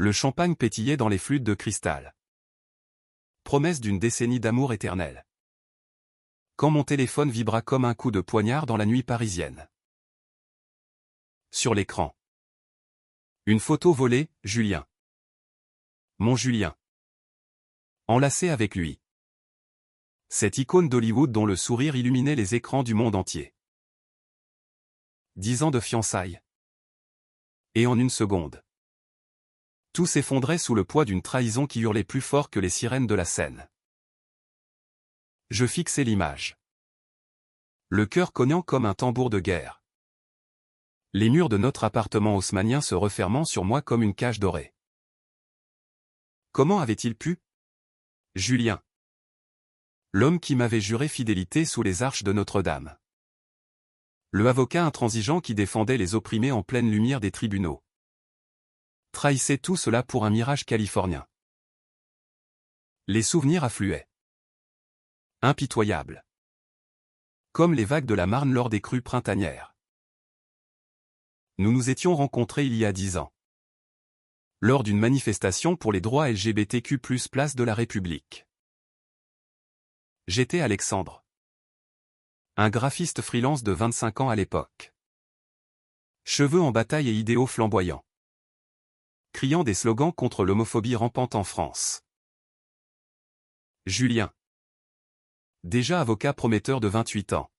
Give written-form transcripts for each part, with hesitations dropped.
Le champagne pétillait dans les flûtes de cristal. Promesse d'une décennie d'amour éternel. Quand mon téléphone vibra comme un coup de poignard dans la nuit parisienne. Sur l'écran. Une photo volée, Julien. Mon Julien. Enlacé avec lui. Cette icône d'Hollywood dont le sourire illuminait les écrans du monde entier. 10 ans de fiançailles. Et en une seconde. Tout s'effondrait sous le poids d'une trahison qui hurlait plus fort que les sirènes de la Seine. Je fixais l'image. Le cœur cognant comme un tambour de guerre. Les murs de notre appartement haussmannien se refermant sur moi comme une cage dorée. Comment avait-il pu? Julien. L'homme qui m'avait juré fidélité sous les arches de Notre-Dame. Le avocat intransigeant qui défendait les opprimés en pleine lumière des tribunaux. Trahissait tout cela pour un mirage californien. Les souvenirs affluaient. Impitoyables. Comme les vagues de la Marne lors des crues printanières. Nous nous étions rencontrés il y a 10 ans. Lors d'une manifestation pour les droits LGBTQ+, place de la République. J'étais Alexandre. Un graphiste freelance de 25 ans à l'époque. Cheveux en bataille et idéaux flamboyants. Criant des slogans contre l'homophobie rampante en France. Julien. Déjà avocat prometteur de 28 ans.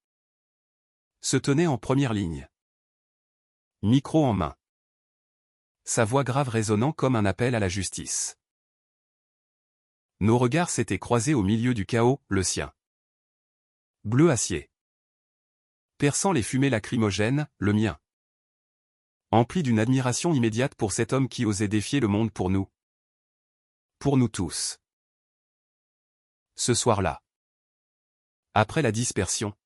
Se tenait en première ligne. Micro en main. Sa voix grave résonnant comme un appel à la justice. Nos regards s'étaient croisés au milieu du chaos, le sien. Bleu acier. Perçant les fumées lacrymogènes, le mien. Empli d'une admiration immédiate pour cet homme qui osait défier le monde pour nous. Pour nous tous. Ce soir-là. Après la dispersion.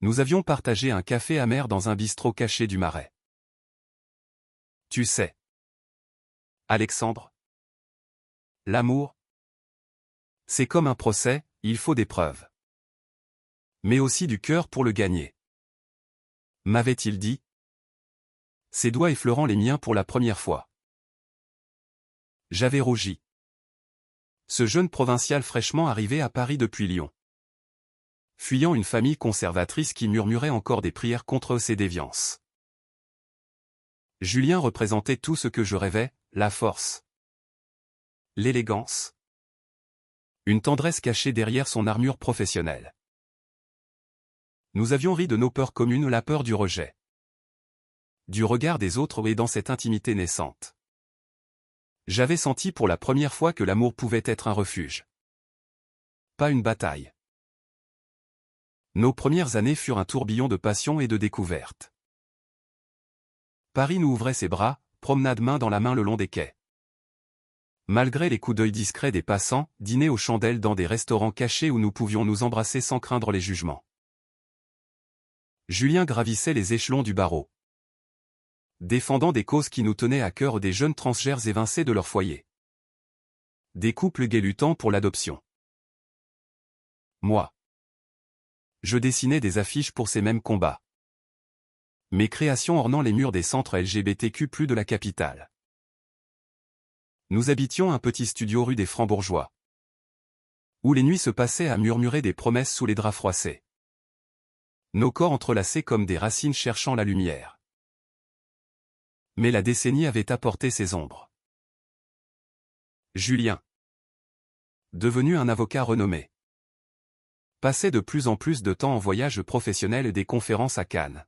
Nous avions partagé un café amer dans un bistrot caché du Marais. Tu sais. Alexandre. L'amour. C'est comme un procès, il faut des preuves. Mais aussi du cœur pour le gagner. M'avait-il dit? Ses doigts effleurant les miens pour la première fois. J'avais rougi. Ce jeune provincial fraîchement arrivé à Paris depuis Lyon. Fuyant une famille conservatrice qui murmurait encore des prières contre ses déviances. Julien représentait tout ce que je rêvais, la force. L'élégance. Une tendresse cachée derrière son armure professionnelle. Nous avions ri de nos peurs communes, la peur du rejet. Du regard des autres et dans cette intimité naissante. J'avais senti pour la première fois que l'amour pouvait être un refuge. Pas une bataille. Nos premières années furent un tourbillon de passion et de découverte. Paris nous ouvrait ses bras, promenade main dans la main le long des quais. Malgré les coups d'œil discrets des passants, dîner aux chandelles dans des restaurants cachés où nous pouvions nous embrasser sans craindre les jugements. Julien gravissait les échelons du barreau. Défendant des causes qui nous tenaient à cœur, des jeunes transgères évincés de leur foyer. Des couples gays luttant pour l'adoption. Moi. Je dessinais des affiches pour ces mêmes combats. Mes créations ornant les murs des centres LGBTQ+ de la capitale. Nous habitions un petit studio rue des Francs-Bourgeois. Où les nuits se passaient à murmurer des promesses sous les draps froissés. Nos corps entrelacés comme des racines cherchant la lumière. Mais la décennie avait apporté ses ombres. Julien. Devenu un avocat renommé. Passait de plus en plus de temps en voyage professionnel et des conférences à Cannes.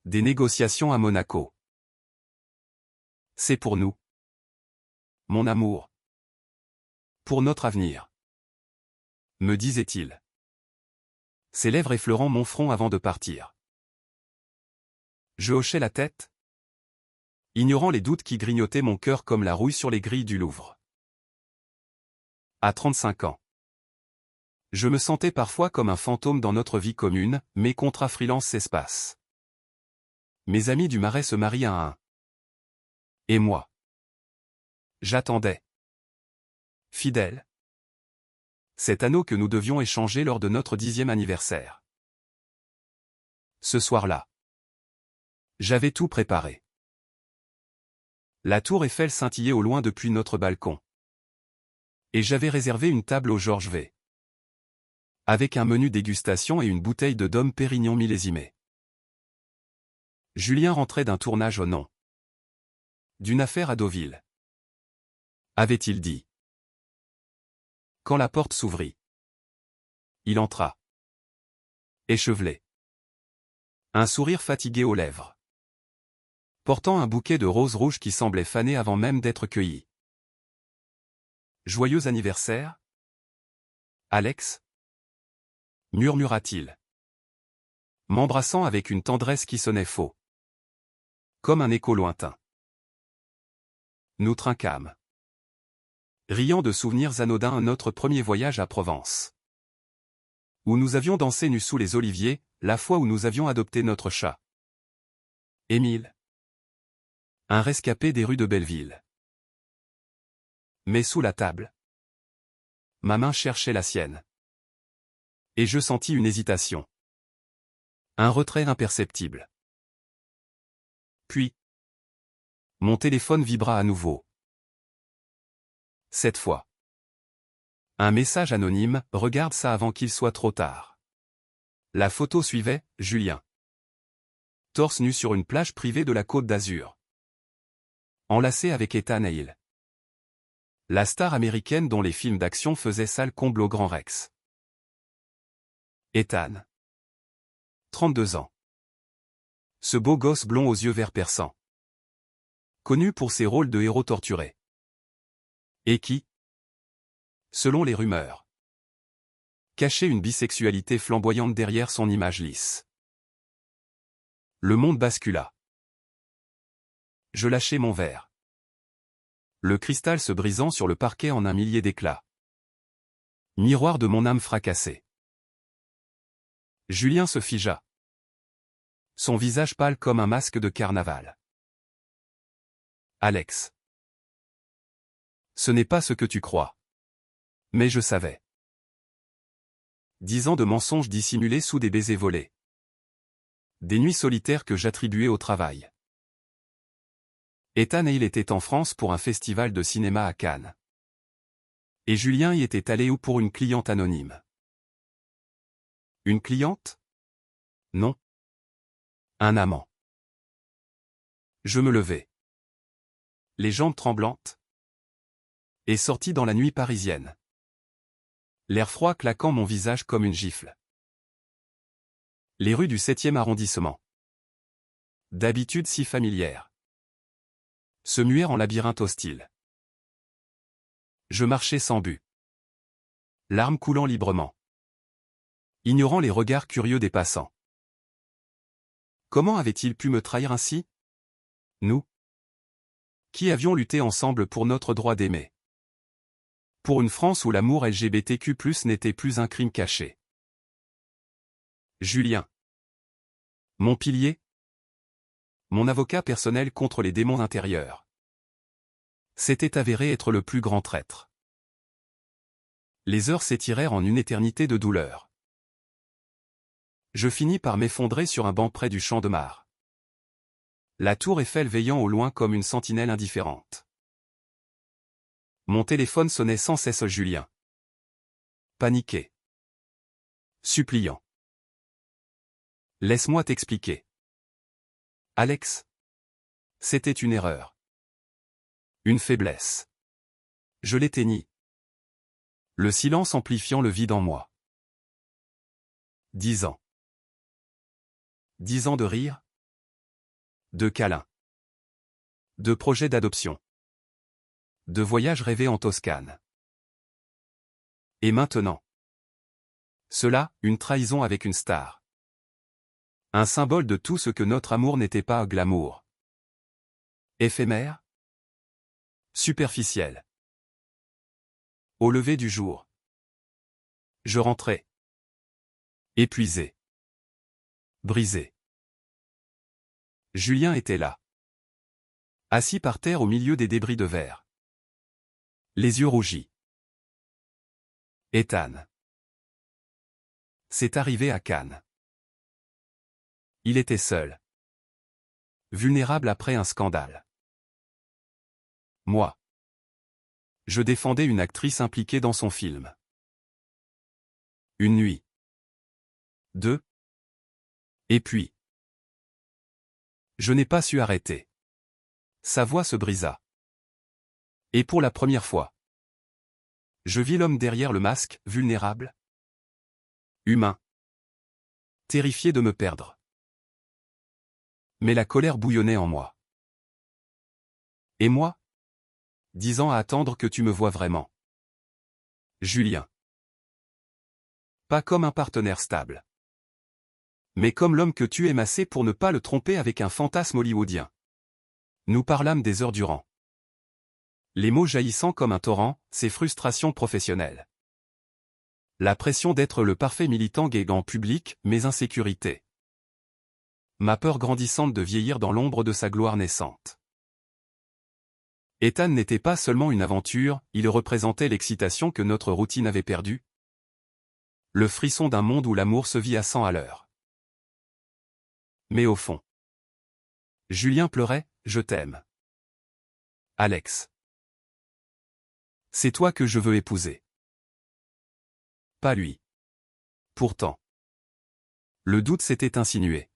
Des négociations à Monaco. C'est pour nous. Mon amour. Pour notre avenir. Me disait-il. Ses lèvres effleurant mon front avant de partir. Je hochais la tête, ignorant les doutes qui grignotaient mon cœur comme la rouille sur les grilles du Louvre. À 35 ans. Je me sentais parfois comme un fantôme dans notre vie commune, mes contrats freelance s'espacent. Mes amis du Marais se marient à un. Et moi. J'attendais. Fidèle. Cet anneau que nous devions échanger lors de notre 10e anniversaire. Ce soir-là. J'avais tout préparé. La tour Eiffel scintillait au loin depuis notre balcon. Et j'avais réservé une table au Georges V. Avec un menu dégustation et une bouteille de Dom Pérignon millésimée. Julien rentrait d'un tournage au nom. D'une affaire à Deauville. Avait-il dit. Quand la porte s'ouvrit. Il entra. Échevelé. Un sourire fatigué aux lèvres. Portant un bouquet de roses rouges qui semblait faner avant même d'être cueilli. Joyeux anniversaire, Alex, murmura-t-il. M'embrassant avec une tendresse qui sonnait faux. Comme un écho lointain. Nous trinquâmes. Riant de souvenirs anodins à notre premier voyage à Provence. Où nous avions dansé nus sous les oliviers, la fois où nous avions adopté notre chat. Émile. Un rescapé des rues de Belleville. Mais sous la table. Ma main cherchait la sienne. Et je sentis une hésitation. Un retrait imperceptible. Puis. Mon téléphone vibra à nouveau. Cette fois. Un message anonyme, regarde ça avant qu'il soit trop tard. La photo suivait, Julien. Torse nu sur une plage privée de la Côte d'Azur. Enlacé avec Ethan Hale. La star américaine dont les films d'action faisaient sale comble au Grand Rex. Ethan. 32 ans. Ce beau gosse blond aux yeux verts perçants. Connu pour ses rôles de héros torturés. Et qui, selon les rumeurs, cachait une bisexualité flamboyante derrière son image lisse. Le monde bascula. Je lâchai mon verre. Le cristal se brisant sur le parquet en un millier d'éclats. Miroir de mon âme fracassée. Julien se figea. Son visage pâle comme un masque de carnaval. Alex. Ce n'est pas ce que tu crois. Mais je savais. 10 ans de mensonges dissimulés sous des baisers volés. Des nuits solitaires que j'attribuais au travail. Ethan Hale était en France pour un festival de cinéma à Cannes. Et Julien y était allé ou pour une cliente anonyme. Une cliente? Non. Un amant. Je me levai. Les jambes tremblantes. Et sortis dans la nuit parisienne. L'air froid claquant mon visage comme une gifle. Les rues du 7e arrondissement. D'habitude si familières. Se muèrent en labyrinthe hostile. Je marchais sans but. Larmes coulant librement. Ignorant les regards curieux des passants. Comment avait-il pu me trahir ainsi? Nous, qui avions lutté ensemble pour notre droit d'aimer. Pour une France où l'amour LGBTQ+ n'était plus un crime caché. Julien. Mon pilier. Mon avocat personnel contre les démons intérieurs. S'était avéré être le plus grand traître. Les heures s'étirèrent en une éternité de douleur. Je finis par m'effondrer sur un banc près du champ de Mars. La tour Eiffel veillant au loin comme une sentinelle indifférente. Mon téléphone sonnait sans cesse. Julien. Paniqué. Suppliant. Laisse-moi t'expliquer. Alex. C'était une erreur. Une faiblesse. Je l'éteignis. Le silence amplifiant le vide en moi. 10 ans. 10 ans de rire. De câlins. De projets d'adoption. De voyages rêvés en Toscane. Et maintenant. Cela, une trahison avec une star. Un symbole de tout ce que notre amour n'était pas glamour. Éphémère. Superficiel. Au lever du jour. Je rentrais. Épuisé. Brisé. Julien était là. Assis par terre au milieu des débris de verre. Les yeux rougis. Ethan. C'est arrivé à Cannes. Il était seul. Vulnérable après un scandale. Moi. Je défendais une actrice impliquée dans son film. Une nuit. 2. Et puis. Je n'ai pas su arrêter. Sa voix se brisa. Et pour la première fois. Je vis l'homme derrière le masque, vulnérable. Humain. Terrifié de me perdre. Mais la colère bouillonnait en moi. Et moi? 10 ans à attendre que tu me vois vraiment. Julien. Pas comme un partenaire stable. Mais comme l'homme que tu aimes assez pour ne pas le tromper avec un fantasme hollywoodien. Nous parlâmes des heures durant. Les mots jaillissant comme un torrent, ses frustrations professionnelles. La pression d'être le parfait militant gay en public, mes insécurités. Ma peur grandissante de vieillir dans l'ombre de sa gloire naissante. Ethan n'était pas seulement une aventure, il représentait l'excitation que notre routine avait perdue. Le frisson d'un monde où l'amour se vit à 100 à l'heure. Mais au fond. Julien pleurait, je t'aime. Alex. C'est toi que je veux épouser. Pas lui. Pourtant. Le doute s'était insinué.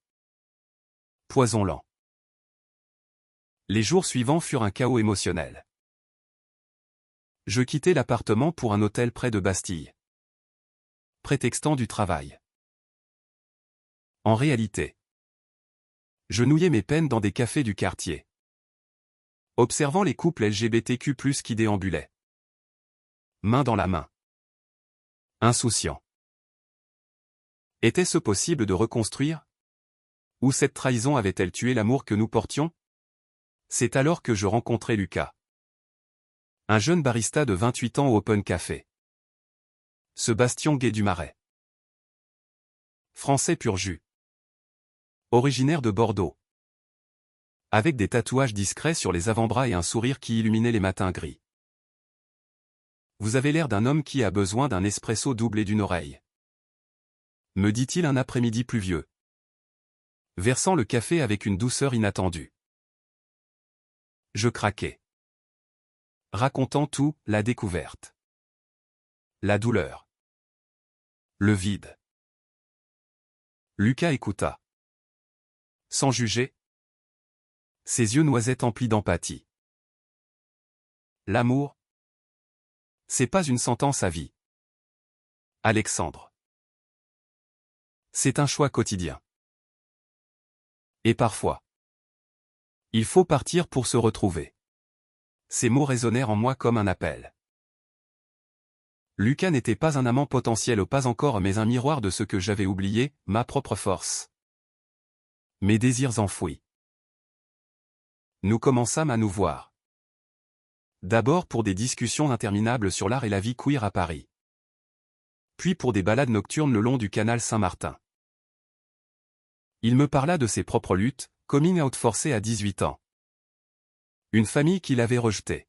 Poison lent. Les jours suivants furent un chaos émotionnel. Je quittai l'appartement pour un hôtel près de Bastille. Prétextant du travail. En réalité, je nouillais mes peines dans des cafés du quartier. Observant les couples LGBTQ+ qui déambulaient. Main dans la main. Insouciant. Était-ce possible de reconstruire? Ou cette trahison avait-elle tué l'amour que nous portions? C'est alors que je rencontrai Lucas. Un jeune barista de 28 ans au Open Café. Ce bastion gay du Marais. Français pur jus. Originaire de Bordeaux. Avec des tatouages discrets sur les avant-bras et un sourire qui illuminait les matins gris. Vous avez l'air d'un homme qui a besoin d'un espresso double et d'une oreille. Me dit-il un après-midi pluvieux. Versant le café avec une douceur inattendue. Je craquai. Racontant tout, la découverte. La douleur. Le vide. Lucas écouta. Sans juger. Ses yeux noisettes emplis d'empathie. L'amour. C'est pas une sentence à vie. Alexandre. C'est un choix quotidien. Et parfois. Il faut partir pour se retrouver. Ces mots résonnèrent en moi comme un appel. Lucas n'était pas un amant potentiel ou pas encore mais un miroir de ce que j'avais oublié, ma propre force. Mes désirs enfouis. Nous commençâmes à nous voir. D'abord pour des discussions interminables sur l'art et la vie queer à Paris. Puis pour des balades nocturnes le long du canal Saint-Martin. Il me parla de ses propres luttes, coming out forcé à 18 ans. Une famille qu'il avait rejetée.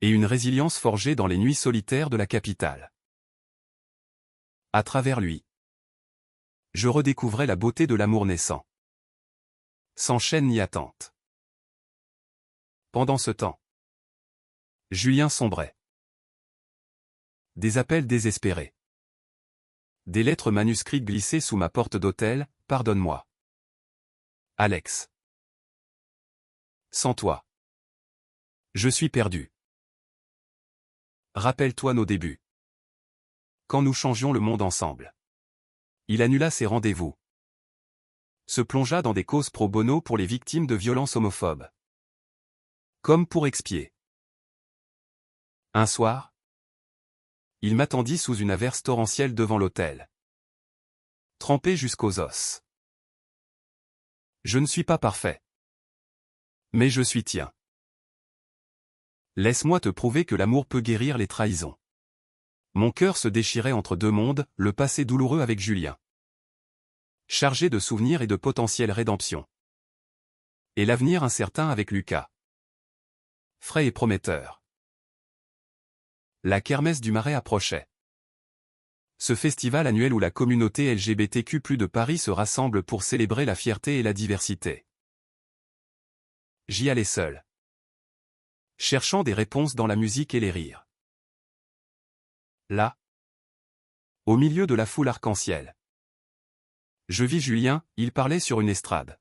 Et une résilience forgée dans les nuits solitaires de la capitale. À travers lui. Je redécouvrais la beauté de l'amour naissant. Sans chaîne ni attente. Pendant ce temps. Julien sombrait. Des appels désespérés. Des lettres manuscrites glissées sous ma porte d'hôtel, pardonne-moi. Alex. Sans toi. Je suis perdu. Rappelle-toi nos débuts. Quand nous changions le monde ensemble. Il annula ses rendez-vous. Se plongea dans des causes pro bono pour les victimes de violences homophobes. Comme pour expier. Un soir, il m'attendit sous une averse torrentielle devant l'hôtel. Trempé jusqu'aux os. Je ne suis pas parfait. Mais je suis tien. Laisse-moi te prouver que l'amour peut guérir les trahisons. Mon cœur se déchirait entre deux mondes, le passé douloureux avec Julien. Chargé de souvenirs et de potentielle rédemption. Et l'avenir incertain avec Lucas. Frais et prometteur. La kermesse du Marais approchait. Ce festival annuel où la communauté LGBTQ+ de Paris se rassemble pour célébrer la fierté et la diversité. J'y allais seul. cherchant des réponses dans la musique et les rires. Là, au milieu de la foule arc-en-ciel, je vis Julien, il parlait sur une estrade,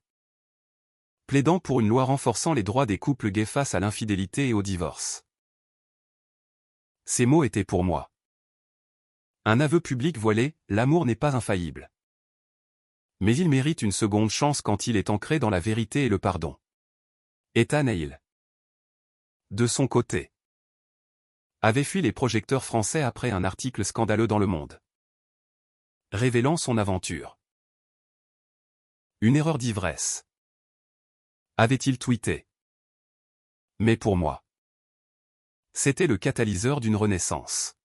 plaidant pour une loi renforçant les droits des couples gays face à l'infidélité et au divorce. Ces mots étaient pour moi un aveu public voilé, l'amour n'est pas infaillible. Mais il mérite une seconde chance quand il est ancré dans la vérité et le pardon. Ethan Hale, de son côté, avait fui les projecteurs français après un article scandaleux dans Le Monde, révélant son aventure. Une erreur d'ivresse, avait-il tweeté. Mais pour moi, c'était le catalyseur d'une renaissance.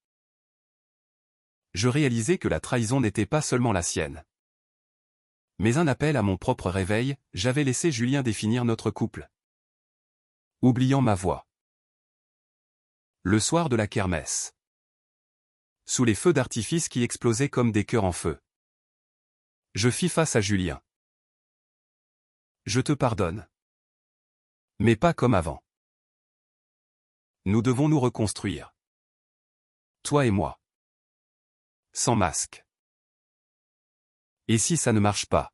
Je réalisais que la trahison n'était pas seulement la sienne, mais un appel à mon propre réveil. J'avais laissé Julien définir notre couple, oubliant ma voix. Le soir de la kermesse, sous les feux d'artifice qui explosaient comme des cœurs en feu, je fis face à Julien. Je te pardonne. Mais pas comme avant. Nous devons nous reconstruire. Toi et moi. Sans masque. Et si ça ne marche pas?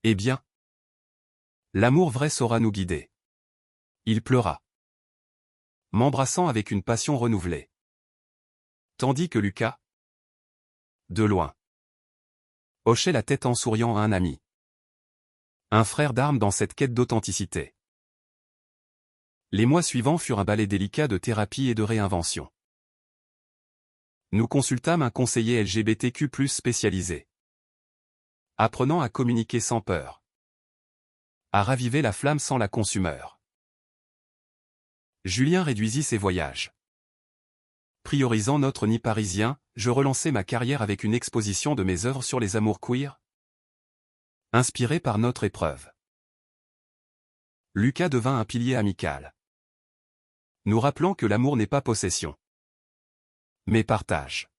Eh bien, l'amour vrai saura nous guider. Il pleura, m'embrassant avec une passion renouvelée. Tandis que Lucas, de loin, hochait la tête en souriant à un ami. Un frère d'armes dans cette quête d'authenticité. Les mois suivants furent un balai délicat de thérapie et de réinvention. Nous consultâmes un conseiller LGBTQ+ spécialisé, apprenant à communiquer sans peur, à raviver la flamme sans la consumeur. Julien réduisit ses voyages. Priorisant notre nid parisien, je relançai ma carrière avec une exposition de mes œuvres sur les amours queer, inspirée par notre épreuve. Lucas devint un pilier amical, nous rappelant que l'amour n'est pas possession, mais partage.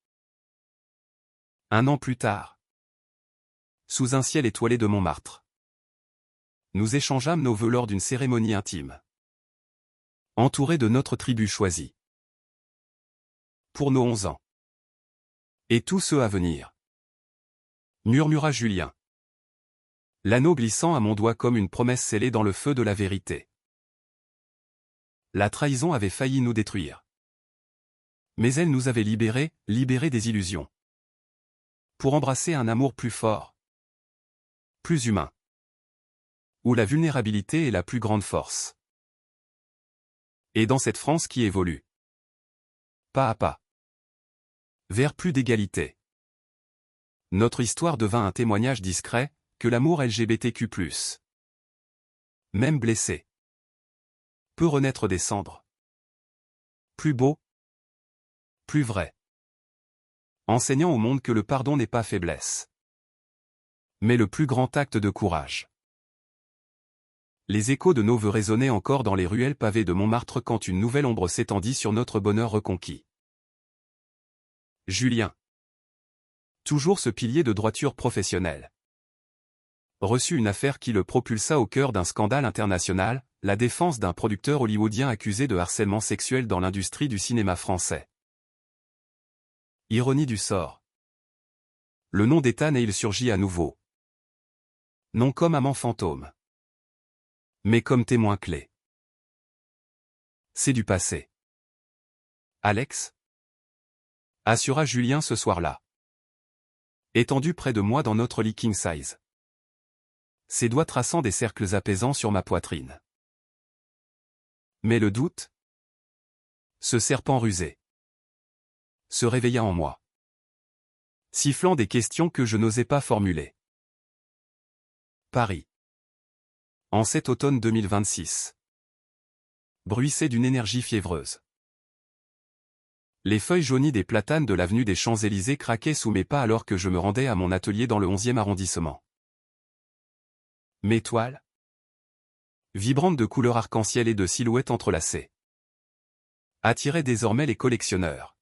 Un an plus tard, sous un ciel étoilé de Montmartre, nous échangeâmes nos vœux lors d'une cérémonie intime, entourés de notre tribu choisie. Pour nos 11 ans. Et tous ceux à venir. Murmura Julien, l'anneau glissant à mon doigt comme une promesse scellée dans le feu de la vérité. La trahison avait failli nous détruire. Mais elle nous avait libérés des illusions. Pour embrasser un amour plus fort, plus humain, où la vulnérabilité est la plus grande force. Et dans cette France qui évolue, pas à pas, vers plus d'égalité, notre histoire devint un témoignage discret que l'amour LGBTQ+, même blessé, peut renaître des cendres. Plus beau, plus vrai. Enseignant au monde que le pardon n'est pas faiblesse, mais le plus grand acte de courage. Les échos de nos vœux résonnaient encore dans les ruelles pavées de Montmartre quand une nouvelle ombre s'étendit sur notre bonheur reconquis. Julien, toujours ce pilier de droiture professionnelle, reçut une affaire qui le propulsa au cœur d'un scandale international, la défense d'un producteur hollywoodien accusé de harcèlement sexuel dans l'industrie du cinéma français. Ironie du sort. Le nom d'Ethan Hale surgit à nouveau. Non comme amant fantôme, mais comme témoin clé. C'est du passé. Alex, assura Julien ce soir-là, étendu près de moi dans notre lit king size, ses doigts traçant des cercles apaisants sur ma poitrine. Mais le doute, ce serpent rusé, se réveilla en moi, sifflant des questions que je n'osais pas formuler. Paris. En cet automne 2026. Bruissait d'une énergie fiévreuse. Les feuilles jaunies des platanes de l'avenue des Champs-Élysées craquaient sous mes pas alors que je me rendais à mon atelier dans le 11e arrondissement. Mes toiles, vibrantes de couleurs arc-en-ciel et de silhouettes entrelacées, attiraient désormais les collectionneurs.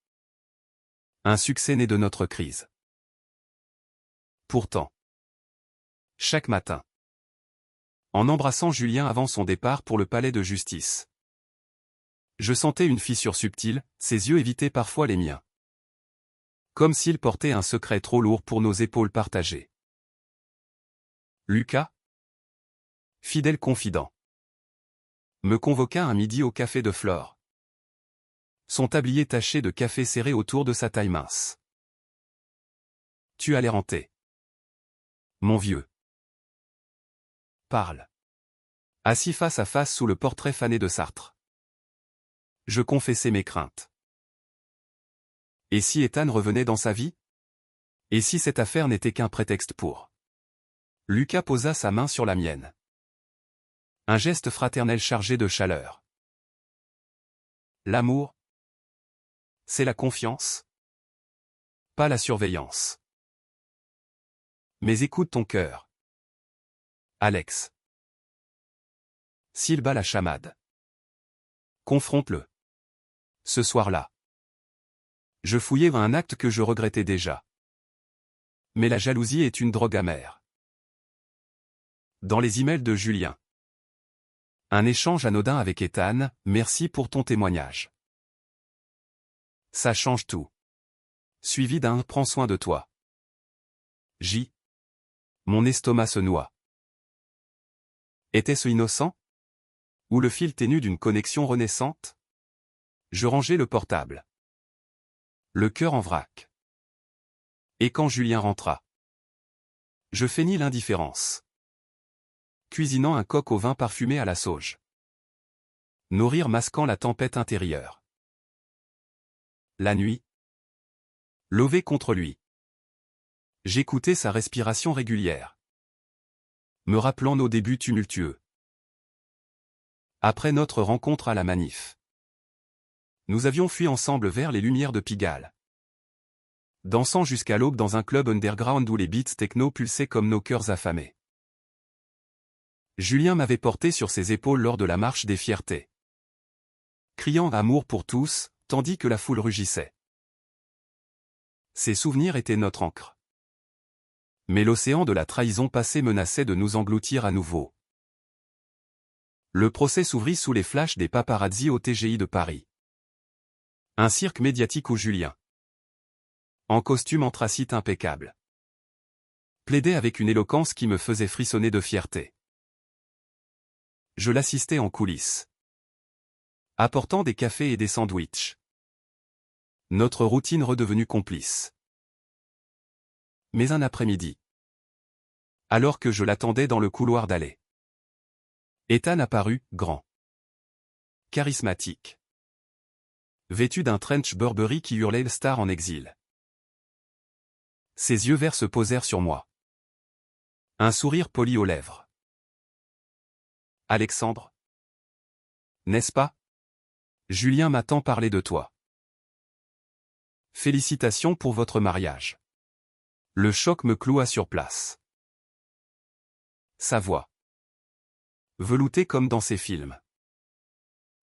Un succès né de notre crise. Pourtant, chaque matin, en embrassant Julien avant son départ pour le palais de justice, Je sentais une fissure subtile, ses yeux évitaient parfois les miens. Comme s'il portait un secret trop lourd pour nos épaules partagées. Lucas, fidèle confident, me convoqua un midi au café de Flore. Son tablier taché de café serré autour de sa taille mince. Tu as l'air hanté. Mon vieux. Parle. Assis face à face sous le portrait fané de Sartre. Je confessai mes craintes. Et si Ethan revenait dans sa vie? Et si cette affaire n'était qu'un prétexte pour... Lucas posa sa main sur la mienne. Un geste fraternel chargé de chaleur. L'amour, c'est la confiance, pas la surveillance. Mais écoute ton cœur. Alex. S'il bat la chamade, confronte-le. Ce soir-là, je fouillais un acte que je regrettais déjà. Mais la jalousie est une drogue amère. Dans les emails de Julien. Un échange anodin avec Ethan, merci pour ton témoignage. Ça change tout. Suivi d'un prends soin de toi. J. Mon estomac se noie. Était-ce innocent? Ou le fil ténu d'une connexion renaissante? Je rangeai le portable. Le cœur en vrac. Et quand Julien rentra, je feignis l'indifférence. Cuisinant un coq au vin parfumé à la sauge. Nos rires masquant la tempête intérieure. La nuit. Lové contre lui. J'écoutais sa respiration régulière. Me rappelant nos débuts tumultueux. Après notre rencontre à la Manif. Nous avions fui ensemble vers les lumières de Pigalle. Dansant jusqu'à l'aube dans un club underground où les beats techno pulsaient comme nos cœurs affamés. Julien m'avait porté sur ses épaules lors de la marche des fiertés. Criant amour pour tous, tandis que la foule rugissait. Ces souvenirs étaient notre encre. Mais l'océan de la trahison passée menaçait de nous engloutir à nouveau. Le procès s'ouvrit sous les flashs des paparazzi au TGI de Paris. Un cirque médiatique où Julien, en costume anthracite impeccable, plaidait avec une éloquence qui me faisait frissonner de fierté. Je l'assistais en coulisses, apportant des cafés et des sandwichs. Notre routine redevenue complice. Mais un après-midi, alors que je l'attendais dans le couloir d'allée, Ethan apparut, grand, charismatique, vêtu d'un trench Burberry qui hurlait le star en exil. Ses yeux verts se posèrent sur moi. Un sourire poli aux lèvres. Alexandre, n'est-ce pas? Julien m'a tant parlé de toi. Félicitations pour votre mariage. Le choc me cloua sur place. Sa voix, veloutée comme dans ses films,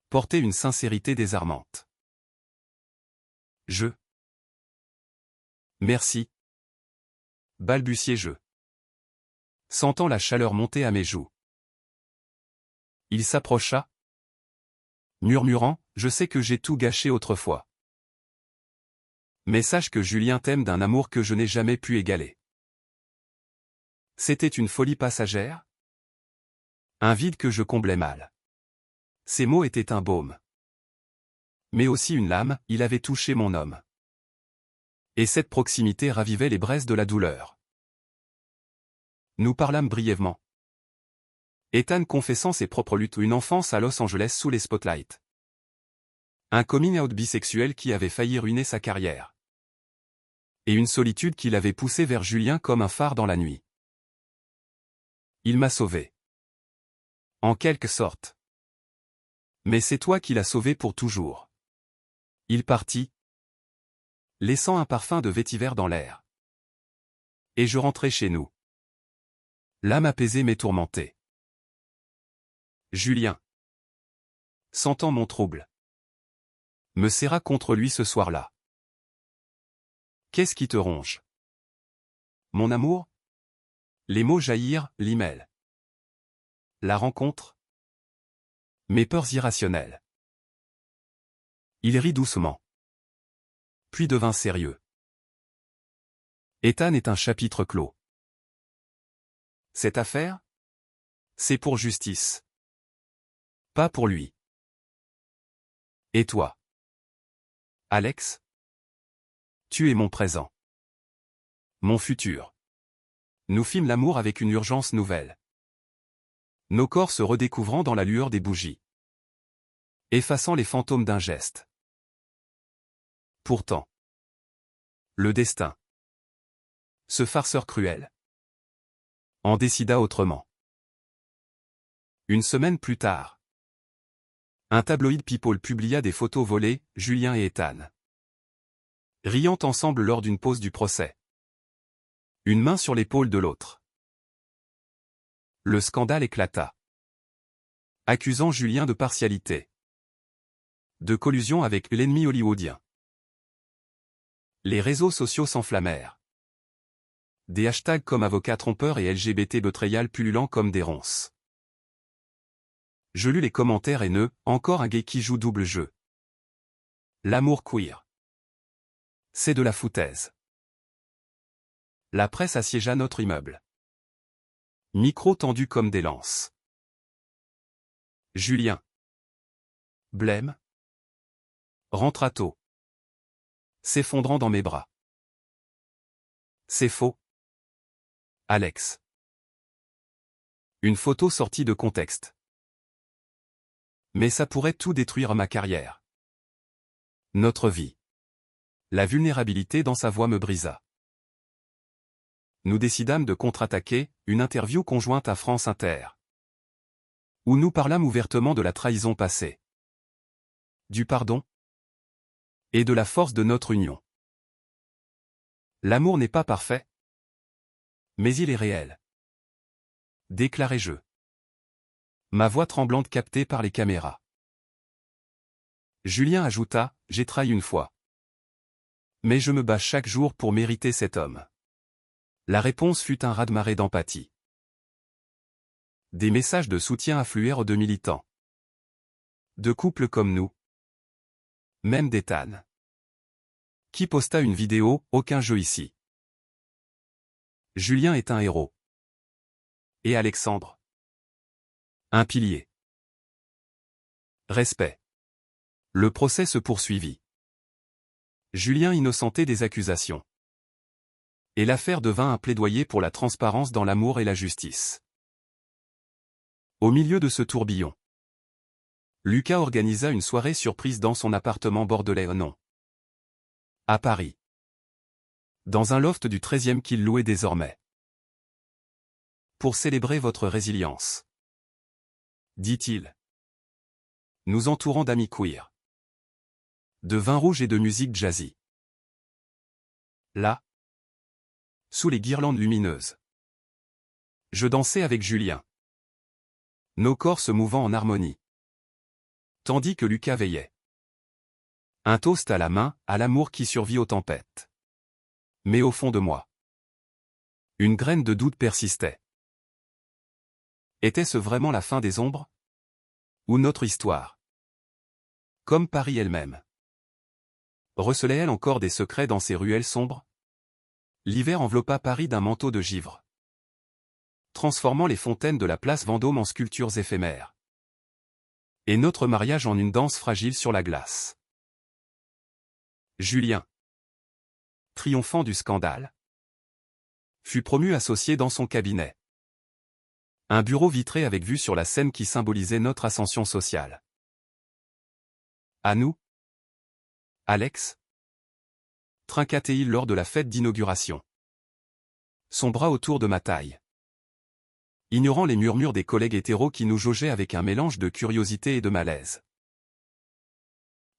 portait une sincérité désarmante. Merci. Balbutiai-je, sentant la chaleur monter à mes joues. Il s'approcha, murmurant, je sais que j'ai tout gâché autrefois. Mais sache que Julien t'aime d'un amour que je n'ai jamais pu égaler. C'était une folie passagère? Un vide que je comblais mal. Ces mots étaient un baume. Mais aussi une lame, il avait touché mon homme. Et cette proximité ravivait les braises de la douleur. Nous parlâmes brièvement. Ethan confessant ses propres luttes, une enfance à Los Angeles sous les spotlights. Un coming-out bisexuel qui avait failli ruiner sa carrière. Et une solitude qui l'avait poussé vers Julien comme un phare dans la nuit. Il m'a sauvé. En quelque sorte. Mais c'est toi qui l'as sauvé pour toujours. Il partit, laissant un parfum de vétiver dans l'air. Et je rentrai chez nous. L'âme apaisée mais tourmentée. Julien, sentant mon trouble, me serra contre lui ce soir-là. Qu'est-ce qui te ronge? Mon amour? Les mots jaillirent, l'email. La rencontre? Mes peurs irrationnelles. Il rit doucement. Puis devint sérieux. Ethan est un chapitre clos. Cette affaire? C'est pour justice. Pas pour lui. Et toi? Alex? Tu es mon présent. Mon futur. Nous fîmes l'amour avec une urgence nouvelle. Nos corps se redécouvrant dans la lueur des bougies. Effaçant les fantômes d'un geste. Pourtant. Le destin. Ce farceur cruel. En décida autrement. Une semaine plus tard. Un tabloïd People publia des photos volées, Julien et Ethan. Riant ensemble lors d'une pause du procès. Une main sur l'épaule de l'autre. Le scandale éclata. Accusant Julien de partialité. De collusion avec l'ennemi hollywoodien. Les réseaux sociaux s'enflammèrent. Des hashtags comme avocat trompeur et LGBT betrayal pullulant comme des ronces. Je lus les commentaires haineux, encore un gay qui joue double jeu. L'amour queer. C'est de la foutaise. La presse assiégea notre immeuble. Micro tendu comme des lances. Julien. Blême. Rentra tôt. S'effondrant dans mes bras. C'est faux. Alex. Une photo sortie de contexte. Mais ça pourrait tout détruire ma carrière. Notre vie. La vulnérabilité dans sa voix me brisa. Nous décidâmes de contre-attaquer, une interview conjointe à France Inter. Où nous parlâmes ouvertement de la trahison passée. Du pardon. Et de la force de notre union. L'amour n'est pas parfait. Mais il est réel. Déclarai-je. Ma voix tremblante captée par les caméras. Julien ajouta, j'ai trahi une fois. Mais je me bats chaque jour pour mériter cet homme. La réponse fut un raz-de-marée d'empathie. Des messages de soutien affluèrent de militants. De couples comme nous. Même d'Ethan. Qui posta une vidéo, aucun jeu ici. Julien est un héros. Et Alexandre. Un pilier. Respect. Le procès se poursuivit. Julien innocenté des accusations. Et l'affaire devint un plaidoyer pour la transparence dans l'amour et la justice. Au milieu de ce tourbillon, Lucas organisa une soirée surprise dans son appartement bordelais non. À Paris. Dans un loft du 13e qu'il louait désormais. Pour célébrer votre résilience. Dit-il. Nous entourant d'amis queer. De vin rouge et de musique jazzy. Là. Sous les guirlandes lumineuses. Je dansais avec Julien. Nos corps se mouvant en harmonie. Tandis que Lucas veillait. Un toast à la main, à l'amour qui survit aux tempêtes. Mais au fond de moi. Une graine de doute persistait. Était-ce vraiment la fin des ombres? Ou notre histoire? Comme Paris elle-même. Recelait-elle encore des secrets dans ces ruelles sombres? L'hiver enveloppa Paris d'un manteau de givre. Transformant les fontaines de la place Vendôme en sculptures éphémères. Et notre mariage en une danse fragile sur la glace. Julien, triomphant du scandale, fut promu associé dans son cabinet. Un bureau vitré avec vue sur la scène qui symbolisait notre ascension sociale. À nous? Alex? Trinqua-t-il lors de la fête d'inauguration. Son bras autour de ma taille. Ignorant les murmures des collègues hétéros qui nous jaugeaient avec un mélange de curiosité et de malaise.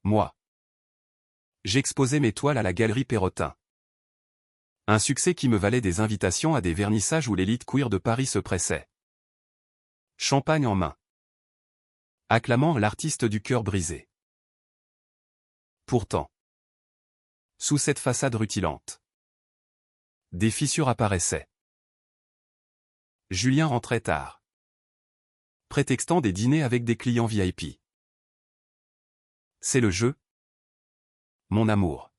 Moi. J'exposais mes toiles à la galerie Perrotin. Un succès qui me valait des invitations à des vernissages où l'élite queer de Paris se pressait. Champagne en main. Acclamant l'artiste du cœur brisé. Pourtant. Sous cette façade rutilante. Des fissures apparaissaient. Julien rentrait tard. Prétextant des dîners avec des clients VIP. C'est le jeu. mon amour.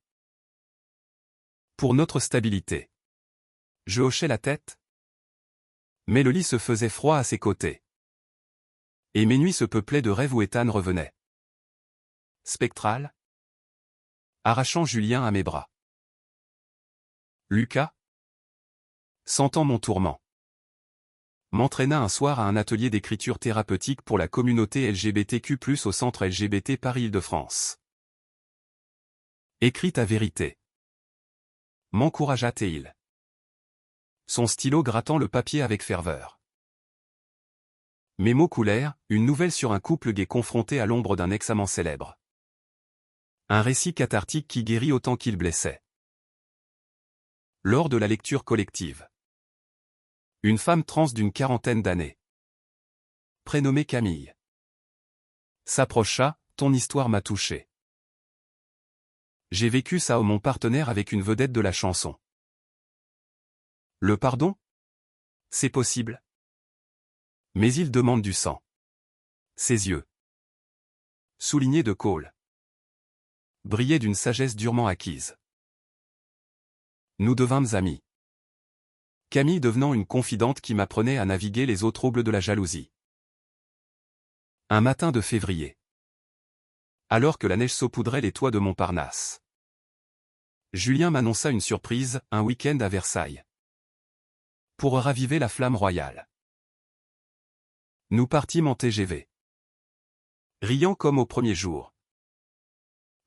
Pour notre stabilité. Je hochais la tête. Mais le lit se faisait froid à ses côtés. Et mes nuits se peuplaient de rêves où Ethan revenait. Spectral. Arrachant Julien à mes bras. Lucas, sentant mon tourment, m'entraîna un soir à un atelier d'écriture thérapeutique pour la communauté LGBTQ+, au centre LGBT Paris-Île-de-France. Écris ta vérité. M'encouragea-t-il. Son stylo grattant le papier avec ferveur. Mes mots coulèrent, une nouvelle sur un couple gay confronté à l'ombre d'un ex-amant célèbre. Un récit cathartique qui guérit autant qu'il blessait. Lors de la lecture collective. Une femme trans d'une quarantaine d'années, prénommée Camille, s'approcha, ton histoire m'a touché. J'ai vécu ça au mon partenaire avec une vedette de la chanson. Le pardon? C'est possible. Mais il demande du sang. Ses yeux, soulignés de Cole, brillaient d'une sagesse durement acquise. Nous devînmes amis. Camille devenant une confidente qui m'apprenait à naviguer les eaux troubles de la jalousie. Un matin de février. Alors que la neige saupoudrait les toits de Montparnasse. Julien m'annonça une surprise, un week-end à Versailles. Pour raviver la flamme royale. Nous partîmes en TGV. Riant comme au premier jour.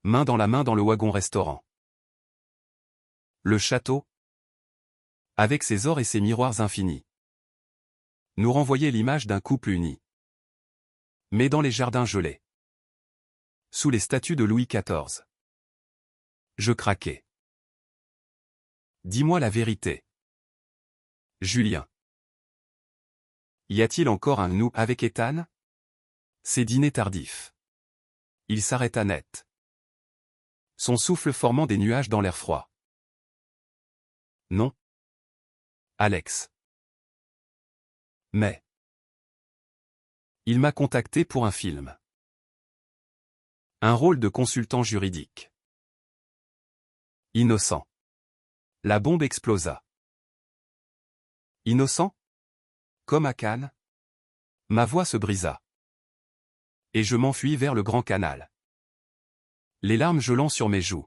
Main dans le wagon-restaurant. Le château, avec ses ors et ses miroirs infinis, nous renvoyait l'image d'un couple uni. Mais dans les jardins gelés, sous les statues de Louis XIV, je craquai. Dis-moi la vérité. Julien. Y a-t-il encore un nous avec Ethan? C'est dîner tardif. Il s'arrêta net. Son souffle formant des nuages dans l'air froid. Non. Alex. Mais. Il m'a contacté pour un film. Un rôle de consultant juridique. Innocent. La bombe explosa. Innocent? Comme à Cannes? Ma voix se brisa. Et je m'enfuis vers le grand canal. Les larmes gelant sur mes joues.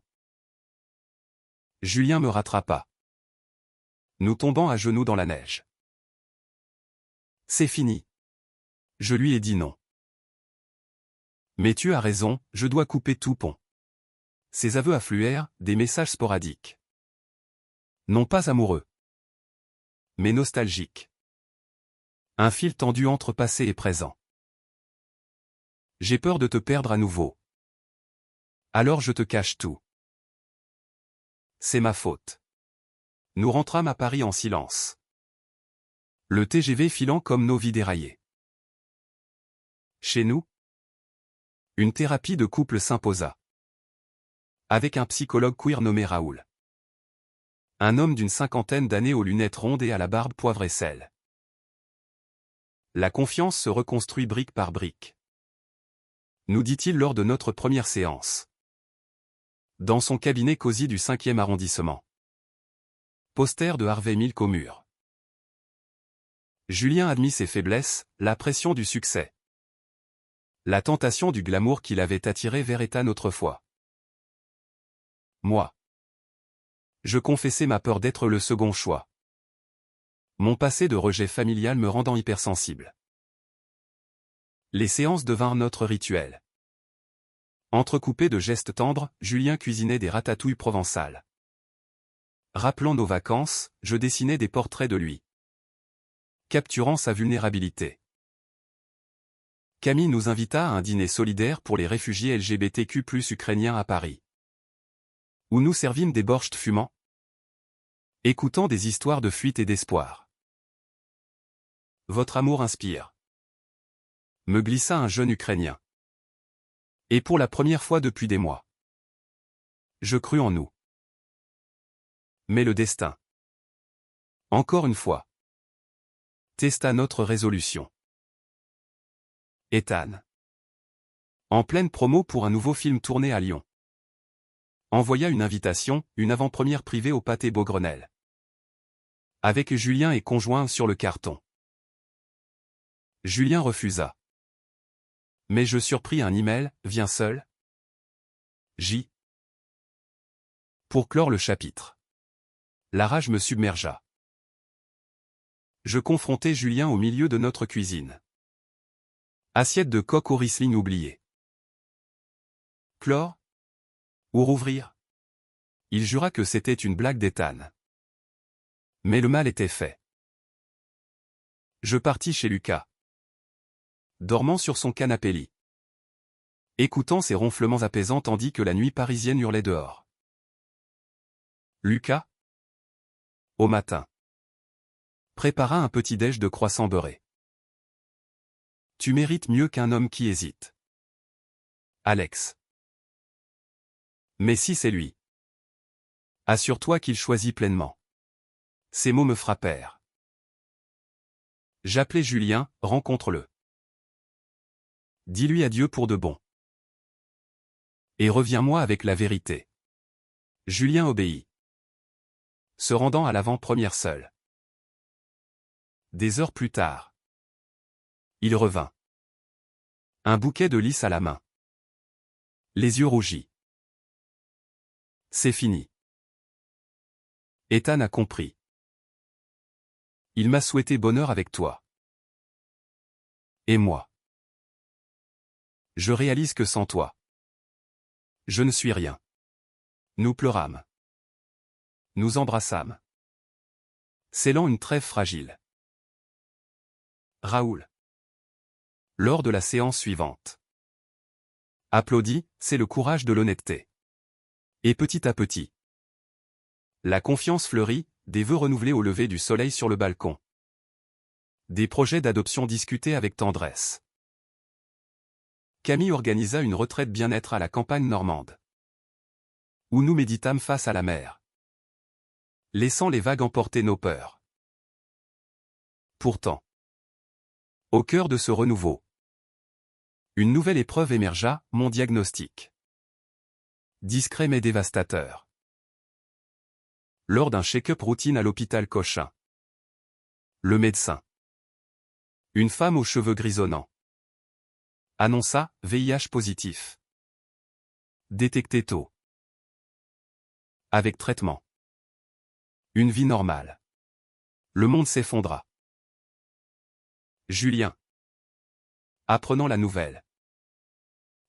Julien me rattrapa. Nous tombant à genoux dans la neige. C'est fini. Je lui ai dit non. Mais tu as raison, je dois couper tout pont. Ses aveux affluèrent, des messages sporadiques. Non pas amoureux. Mais nostalgiques. Un fil tendu entre passé et présent. J'ai peur de te perdre à nouveau. Alors je te cache tout. C'est ma faute. Nous rentrâmes à Paris en silence. Le TGV filant comme nos vies déraillées. Chez nous, une thérapie de couple s'imposa. Avec un psychologue queer nommé Raoul. Un homme d'une cinquantaine d'années aux lunettes rondes et à la barbe poivre et sel. La confiance se reconstruit brique par brique. Nous dit-il lors de notre première séance. Dans son cabinet cosy du 5e arrondissement. Poster de Harvey Milk au mur. Julien admit ses faiblesses, la pression du succès. La tentation du glamour qui l'avait attiré vers Ethan autrefois. Moi. Je confessais ma peur d'être le second choix. Mon passé de rejet familial me rendant hypersensible. Les séances devinrent notre rituel. Entrecoupées de gestes tendres, Julien cuisinait des ratatouilles provençales. Rappelant nos vacances, je dessinais des portraits de lui. Capturant sa vulnérabilité. Camille nous invita à un dîner solidaire pour les réfugiés LGBTQ+ ukrainiens à Paris. Où nous servimes des borschts fumants. Écoutant des histoires de fuite et d'espoir. Votre amour inspire. Me glissa un jeune Ukrainien. Et pour la première fois depuis des mois. Je crus en nous. Mais le destin. Encore une fois. Testa notre résolution. Ethan. En pleine promo pour un nouveau film tourné à Lyon. Envoya une invitation, une avant-première privée au pâté Beaugrenelle. Avec Julien et conjoint sur le carton. Julien refusa. Mais je surpris un email, viens seul. J. Pour clore le chapitre. La rage me submergea. Je confrontai Julien au milieu de notre cuisine. Assiette de coq au Riesling oubliée. Clore? Ou rouvrir? Il jura que c'était une blague d'Ethan. Mais le mal était fait. Je partis chez Lucas. Dormant sur son canapé-lit. Écoutant ses ronflements apaisants tandis que la nuit parisienne hurlait dehors. Lucas? Au matin. Prépara un petit-déj de croissants beurrés. Tu mérites mieux qu'un homme qui hésite. Alex. Mais si c'est lui. Assure-toi qu'il choisit pleinement. Ces mots me frappèrent. J'appelai Julien, rencontre-le. Dis-lui adieu pour de bon. Et reviens-moi avec la vérité. Julien obéit. Se rendant à l'avant-première seul. Des heures plus tard. Il revint. Un bouquet de lys à la main. Les yeux rougis. C'est fini. Ethan a compris. Il m'a souhaité bonheur avec toi. Et moi. Je réalise que sans toi, je ne suis rien. Nous pleurâmes. Nous embrassâmes. Scellant une trêve fragile. Raoul. Lors de la séance suivante. Applaudit, c'est le courage de l'honnêteté. Et petit à petit. La confiance fleurit, des vœux renouvelés au lever du soleil sur le balcon. Des projets d'adoption discutés avec tendresse. Camille organisa une retraite bien-être à la campagne normande. Où nous méditâmes face à la mer. Laissant les vagues emporter nos peurs. Pourtant, au cœur de ce renouveau, une nouvelle épreuve émergea, mon diagnostic. Discret mais dévastateur. Lors d'un check-up routine à l'hôpital Cochin. Le médecin. Une femme aux cheveux grisonnants. Annonça, VIH positif. Détecté tôt. Avec traitement. Une vie normale. Le monde s'effondra. Julien. Apprenant la nouvelle.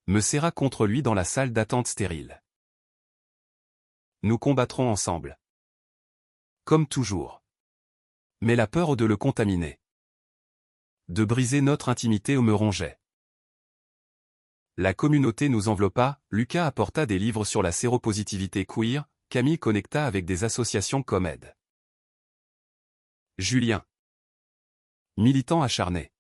Me serra contre lui dans la salle d'attente stérile. Nous combattrons ensemble. Comme toujours. Mais la peur de le contaminer. De briser notre intimité me rongeait. La communauté nous enveloppa, Lucas apporta des livres sur la séropositivité queer, Camille connecta avec des associations comme Aide. Julien. Militant acharné.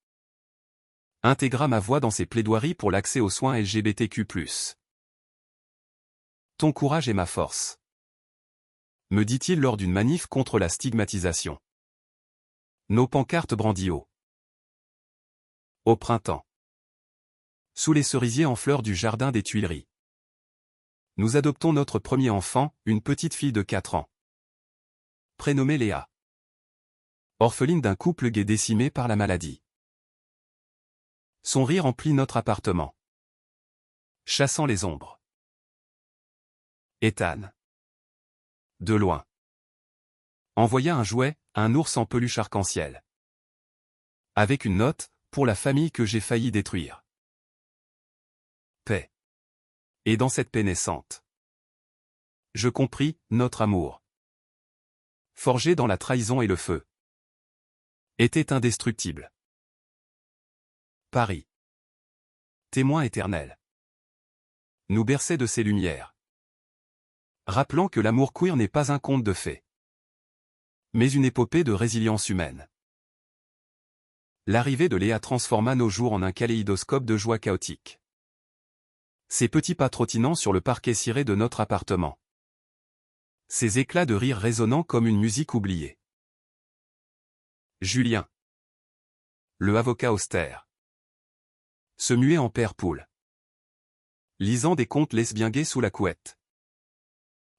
Intégra ma voix dans ses plaidoiries pour l'accès aux soins LGBTQ+. Ton courage est ma force. Me dit-il lors d'une manif contre la stigmatisation. Nos pancartes brandies haut. Au printemps. Sous les cerisiers en fleurs du jardin des Tuileries. Nous adoptons notre premier enfant, une petite fille de 4 ans. Prénommée Léa. Orpheline d'un couple gay décimé par la maladie. Son rire emplit notre appartement. Chassant les ombres. Ethan. De loin. Envoya un jouet, un ours en peluche arc-en-ciel. Avec une note, pour la famille que j'ai failli détruire. Paix. Et dans cette paix naissante. Je compris, notre amour. Forgé dans la trahison et le feu. Était indestructible. Paris. Témoin éternel. Nous berçait de ses lumières. Rappelant que l'amour queer n'est pas un conte de fées. Mais une épopée de résilience humaine. L'arrivée de Léa transforma nos jours en un kaléidoscope de joie chaotique. Ses petits pas trottinant sur le parquet ciré de notre appartement. Ses éclats de rire résonnant comme une musique oubliée. Julien. Le avocat austère. Se muait en père poule. Lisant des contes lesbiens gays sous la couette.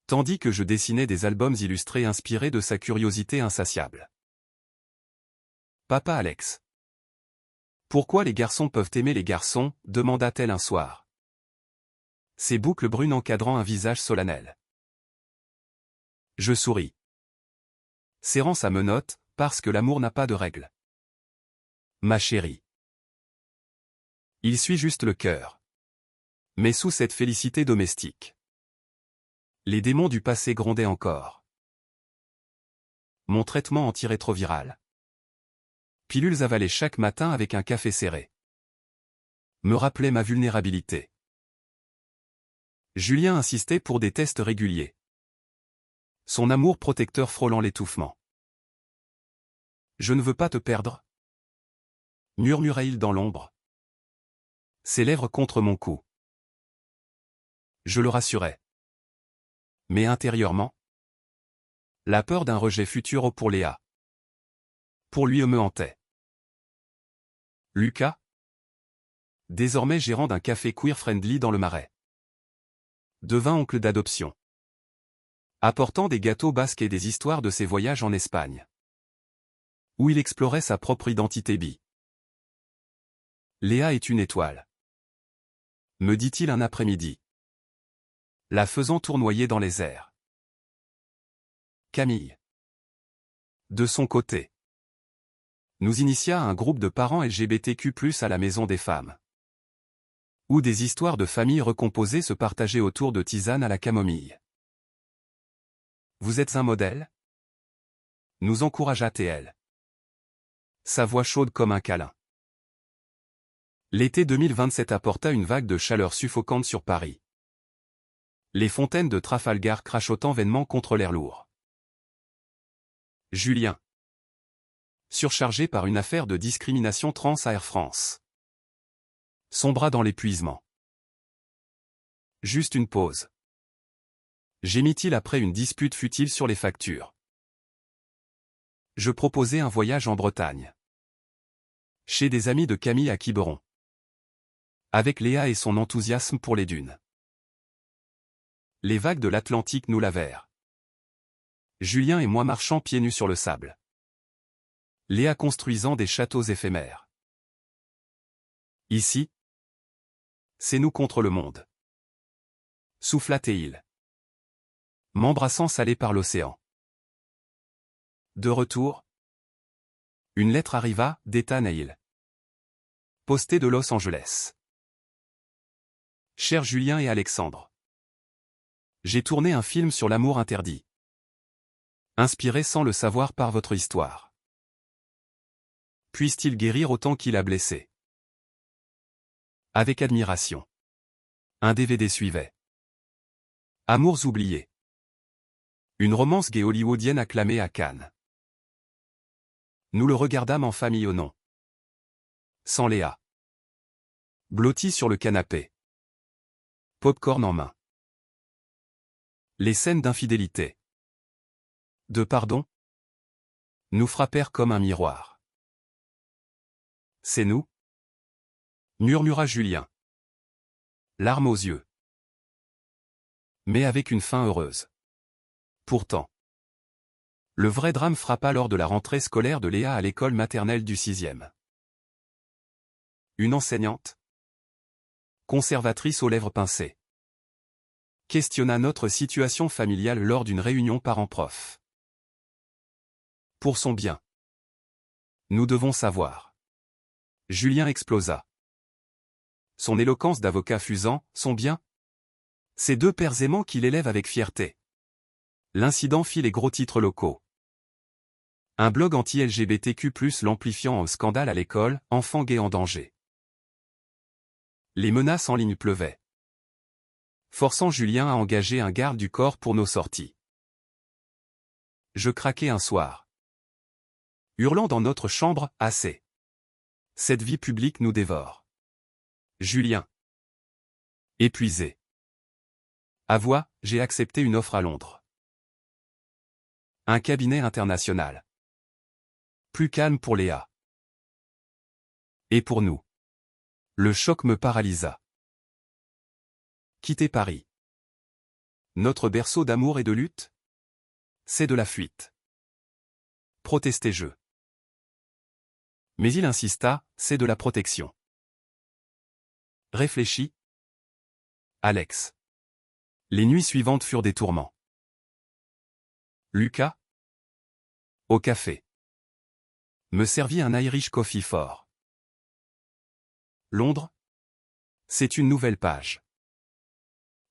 tandis que je dessinais des albums illustrés inspirés de sa curiosité insatiable. Papa Alex. Pourquoi les garçons peuvent aimer les garçons, demanda-t-elle un soir. Ses boucles brunes encadrant un visage solennel. Je souris. Serrant sa menotte, parce que l'amour n'a pas de règles. Ma chérie. Il suit juste le cœur. Mais sous cette félicité domestique. Les démons du passé grondaient encore. Mon traitement antirétroviral. Pilules avalées chaque matin avec un café serré. Me rappelait ma vulnérabilité. Julien insistait pour des tests réguliers. Son amour protecteur frôlant l'étouffement. Je ne veux pas te perdre, murmurait-il dans l'ombre. Ses lèvres contre mon cou. Je le rassurais. Mais intérieurement, la peur d'un rejet futur pour Léa. Pour lui me hantait. Lucas, désormais gérant d'un café queer-friendly dans le Marais, devint oncle d'adoption. Apportant des gâteaux basques et des histoires de ses voyages en Espagne, où il explorait sa propre identité bi. Léa est une étoile, me dit-il un après-midi, la faisant tournoyer dans les airs. Camille, de son côté, nous initia à un groupe de parents LGBTQ+ à la Maison des Femmes, où des histoires de familles recomposées se partageaient autour de tisanes à la camomille. Vous êtes un modèle? Nous encouragea-t-elle. Sa voix chaude comme un câlin. L'été 2027 apporta une vague de chaleur suffocante sur Paris. Les fontaines de Trafalgar crachotant vainement contre l'air lourd. Julien, surchargé par une affaire de discrimination trans à Air France, sombra dans l'épuisement. Juste une pause. Gémit-il après une dispute futile sur les factures. Je proposais un voyage en Bretagne. Chez des amis de Camille à Quiberon. Avec Léa et son enthousiasme pour les dunes. Les vagues de l'Atlantique nous lavèrent. Julien et moi marchant pieds nus sur le sable. Léa construisant des châteaux éphémères. Ici, c'est nous contre le monde. Souffla-t-il. M'embrassant salé par l'océan. De retour, une lettre arriva, d'Ethan Hale. Postée de Los Angeles. Chers Julien et Alexandre. J'ai tourné un film sur l'amour interdit. Inspiré sans le savoir par votre histoire. Puisse-t-il guérir autant qu'il a blessé? Avec admiration. Un DVD suivait. Amours oubliés. Une romance gay hollywoodienne acclamée à Cannes. Nous le regardâmes en famille au nom. Sans Léa. Blotti sur le canapé. Popcorn en main. Les scènes d'infidélité. De pardon. Nous frappèrent comme un miroir. C'est nous? Murmura Julien. Larmes aux yeux. Mais avec une fin heureuse. Pourtant. Le vrai drame frappa lors de la rentrée scolaire de Léa à l'école maternelle du 6e. Une enseignante, conservatrice aux lèvres pincées, questionna notre situation familiale lors d'une réunion parents-prof. Pour son bien. Nous devons savoir. Julien explosa. Son éloquence d'avocat fusant, son bien. Ces deux pères aimants qu'il élève avec fierté. L'incident fit les gros titres locaux. Un blog anti-LGBTQ+, l'amplifiant au scandale à l'école, enfant gay en danger. Les menaces en ligne pleuvaient. Forçant Julien à engager un garde du corps pour nos sorties. Je craquai un soir. Hurlant dans notre chambre, assez. Cette vie publique nous dévore. Julien. Épuisé. Avoua, j'ai accepté une offre à Londres. Un cabinet international. Plus calme pour Léa. Et pour nous. Le choc me paralysa. Quitter Paris. Notre berceau d'amour et de lutte? C'est de la fuite. Protestai-je. Mais il insista, c'est de la protection. Réfléchis. Alex. Les nuits suivantes furent des tourments. Lucas? Au café. Me servit un Irish coffee fort. Londres? C'est une nouvelle page.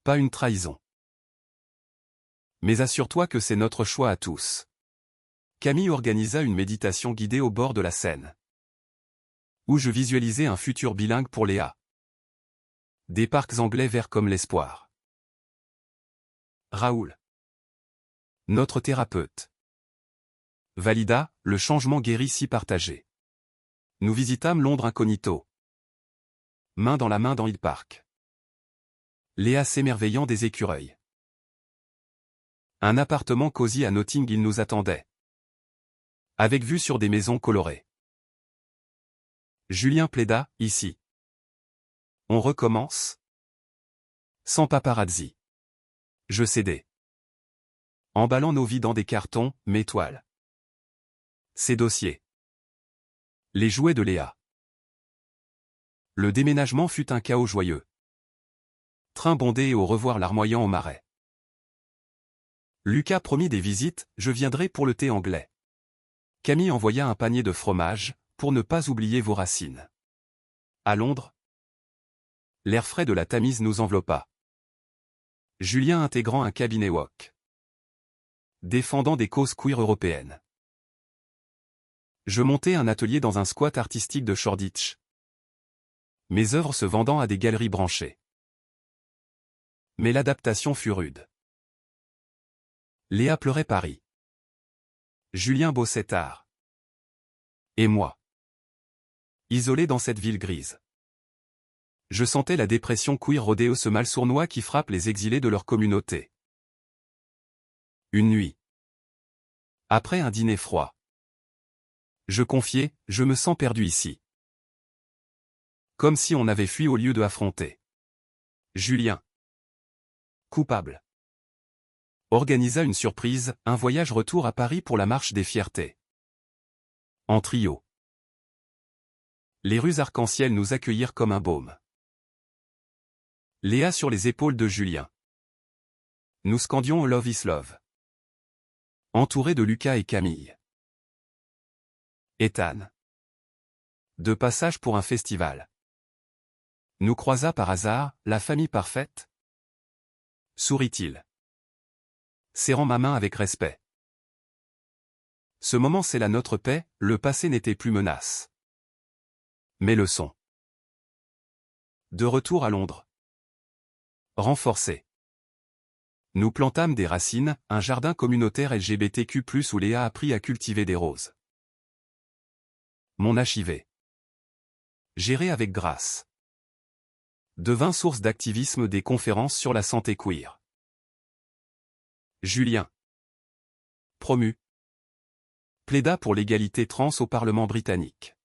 Pas une trahison. Mais assure-toi que c'est notre choix à tous. Camille organisa une méditation guidée au bord de la Seine. Où je visualisais un futur bilingue pour Léa. Des parcs anglais verts comme l'espoir. Raoul. Notre thérapeute. Valida, le changement guéri si partagé. Nous visitâmes Londres incognito. Main dans la main dans Hyde Park. Léa s'émerveillant des écureuils. Un appartement cosy à Notting Hill nous attendait. Avec vue sur des maisons colorées. Julien plaida, ici. On recommence? Sans paparazzi. Je cédai. Emballant nos vies dans des cartons, mes toiles. Ses dossiers. Les jouets de Léa. Le déménagement fut un chaos joyeux. Train bondé et au revoir larmoyant au marais. Lucas promit des visites, je viendrai pour le thé anglais. Camille envoya un panier de fromage, pour ne pas oublier vos racines. À Londres? L'air frais de la Tamise nous enveloppa. Julien intégrant un cabinet woke. Défendant des causes queer européennes. Je montai un atelier dans un squat artistique de Shoreditch. Mes œuvres se vendant à des galeries branchées. Mais l'adaptation fut rude. Léa pleurait Paris. Julien bossait tard. Et moi. Isolé dans cette ville grise. Je sentais la dépression queer rôder ce mal sournois qui frappe les exilés de leur communauté. Une nuit. Après un dîner froid. Je confiai, je me sens perdu ici. Comme si on avait fui au lieu de affronter. Julien. Coupable. Organisa une surprise, un voyage retour à Paris pour la marche des fiertés. En trio. Les rues arc-en-ciel nous accueillirent comme un baume. Léa sur les épaules de Julien. Nous scandions Love is Love. Entouré de Lucas et Camille. Ethan. De passage pour un festival. Nous croisa par hasard, la famille parfaite? Sourit-il. Serrant ma main avec respect. Ce moment scella notre paix, le passé n'était plus menace. Mais le son. De retour à Londres. Renforcé. Nous plantâmes des racines, un jardin communautaire LGBTQ+, où Léa apprit à cultiver des roses. Mon HIV. Géré avec grâce. Devint source d'activisme des conférences sur la santé queer. Julien. Promu. Plaida pour l'égalité trans au Parlement britannique.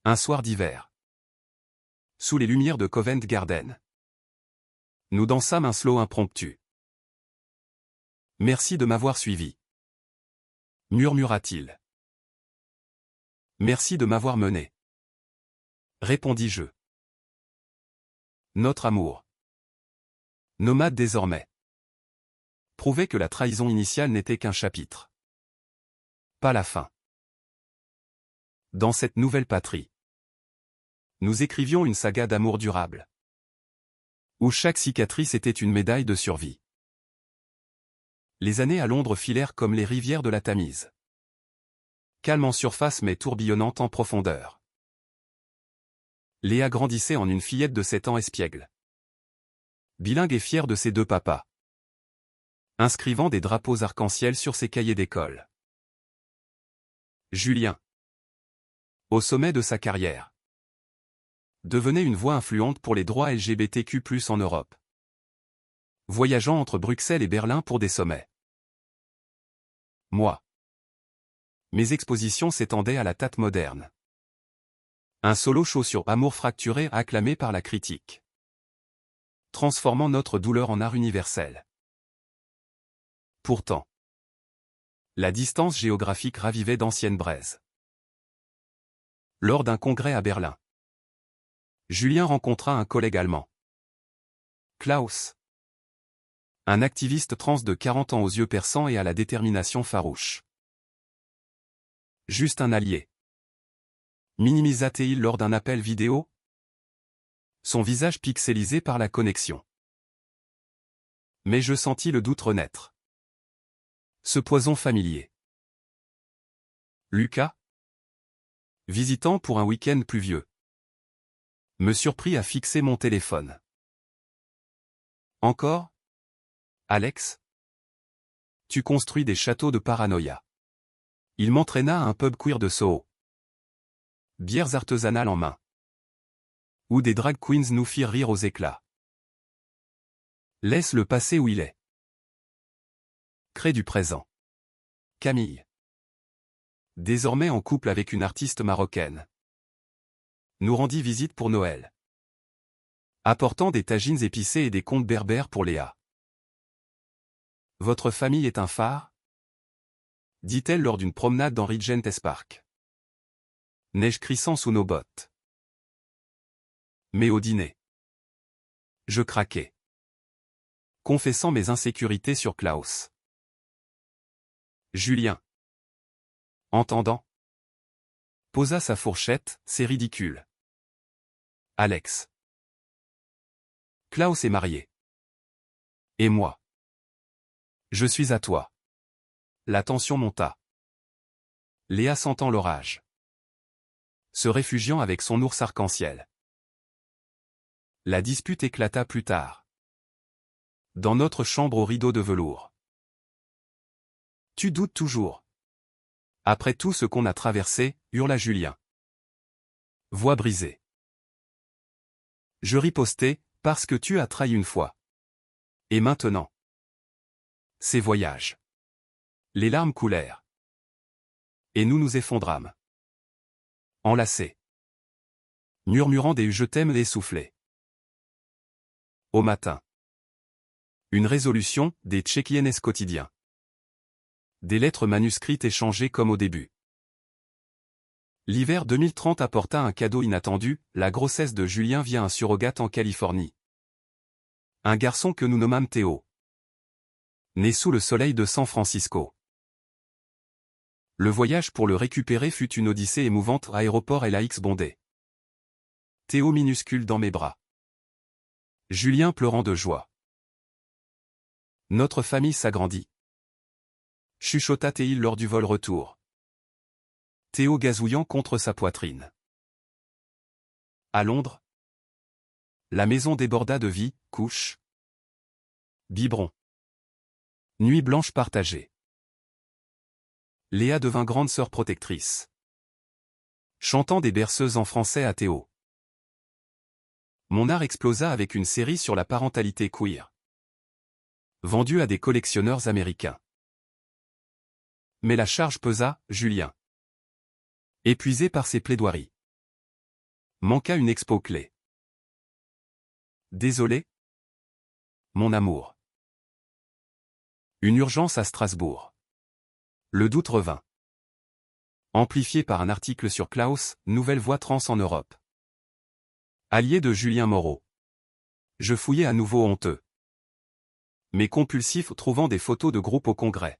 Un soir d'hiver. Sous les lumières de Covent Garden. Nous dansâmes un slow impromptu. Merci de m'avoir suivi. Murmura-t-il. Merci de m'avoir mené. Répondis-je. Notre amour. Nomade désormais. Prouvait que la trahison initiale n'était qu'un chapitre. Pas la fin. Dans cette nouvelle patrie. Nous écrivions une saga d'amour durable. Où chaque cicatrice était une médaille de survie. Les années à Londres filèrent comme les rivières de la Tamise. Calme en surface mais tourbillonnante en profondeur. Léa grandissait en une fillette de 7 ans espiègle. Bilingue et fière de ses deux papas. Inscrivant des drapeaux arc-en-ciel sur ses cahiers d'école. Julien. Au sommet de sa carrière. Devenait une voix influente pour les droits LGBTQ+ en Europe. Voyageant entre Bruxelles et Berlin pour des sommets. Moi. Mes expositions s'étendaient à la Tate moderne. Un solo show sur Amour fracturé acclamé par la critique. transformant notre douleur en art universel. Pourtant, la distance géographique ravivait d'anciennes braises. Lors d'un congrès à Berlin, Julien rencontra un collègue allemand. Klaus. Un activiste trans de 40 ans aux yeux perçants et à la détermination farouche. Juste un allié. Minimisa-t-il lors d'un appel vidéo? Son visage pixelisé par la connexion. Mais je sentis le doute renaître. Ce poison familier. Lucas, visitant pour un week-end pluvieux, me surprit à fixer mon téléphone. Encore? Alex? Tu construis des châteaux de paranoïa. Il m'entraîna à un pub queer de Soho. Bières artisanales en main. Où des drag queens nous firent rire aux éclats. Laisse le passé où il est. Crée du présent. Camille. Désormais en couple avec une artiste marocaine. Nous rendit visite pour Noël. Apportant des tagines épicées et des contes berbères pour Léa. Votre famille est un phare? Dit-elle lors d'une promenade dans Regent's Park. Neige crissant sous nos bottes. Mais au dîner, je craquai. Confessant mes insécurités sur Klaus. Julien, entendant, posa sa fourchette, c'est ridicule. Alex. Klaus est marié. Et moi? Je suis à toi. La tension monta. Léa sentant l'orage. Se réfugiant avec son ours arc-en-ciel. La dispute éclata plus tard. Dans notre chambre aux rideaux de velours. Tu doutes toujours. Après tout ce qu'on a traversé, hurla Julien. Voix brisée. Je ripostai, parce que tu as trahi une fois. Et maintenant? Ces voyages. Les larmes coulèrent. Et nous nous effondrâmes. Enlacés. Murmurant des je t'aime essoufflés. Au matin. Une résolution, des check-ins quotidiens. Des lettres manuscrites échangées comme au début. L'hiver 2030 apporta un cadeau inattendu, la grossesse de Julien via un surrogate en Californie. Un garçon que nous nommâmes Théo. Né sous le soleil de San Francisco. Le voyage pour le récupérer fut une odyssée émouvante, aéroport et LAX bondé. Théo minuscule dans mes bras. Julien pleurant de joie. Notre famille s'agrandit. Chuchota Théil lors du vol retour. Théo gazouillant contre sa poitrine. À Londres, la maison déborda de vie, couches, biberon. Nuit blanche partagée. Léa devint grande sœur protectrice. Chantant des berceuses en français à Théo. Mon art explosa avec une série sur la parentalité queer. Vendue à des collectionneurs américains. Mais la charge pesa, Julien. Épuisé par ses plaidoiries. Manqua une expo clé. Désolé? Mon amour. Une urgence à Strasbourg. Le doute revint. Amplifié par un article sur Klaus, nouvelle voix trans en Europe. Allié de Julien Moreau. Je fouillais à nouveau honteux. Mais compulsif trouvant des photos de groupe au congrès.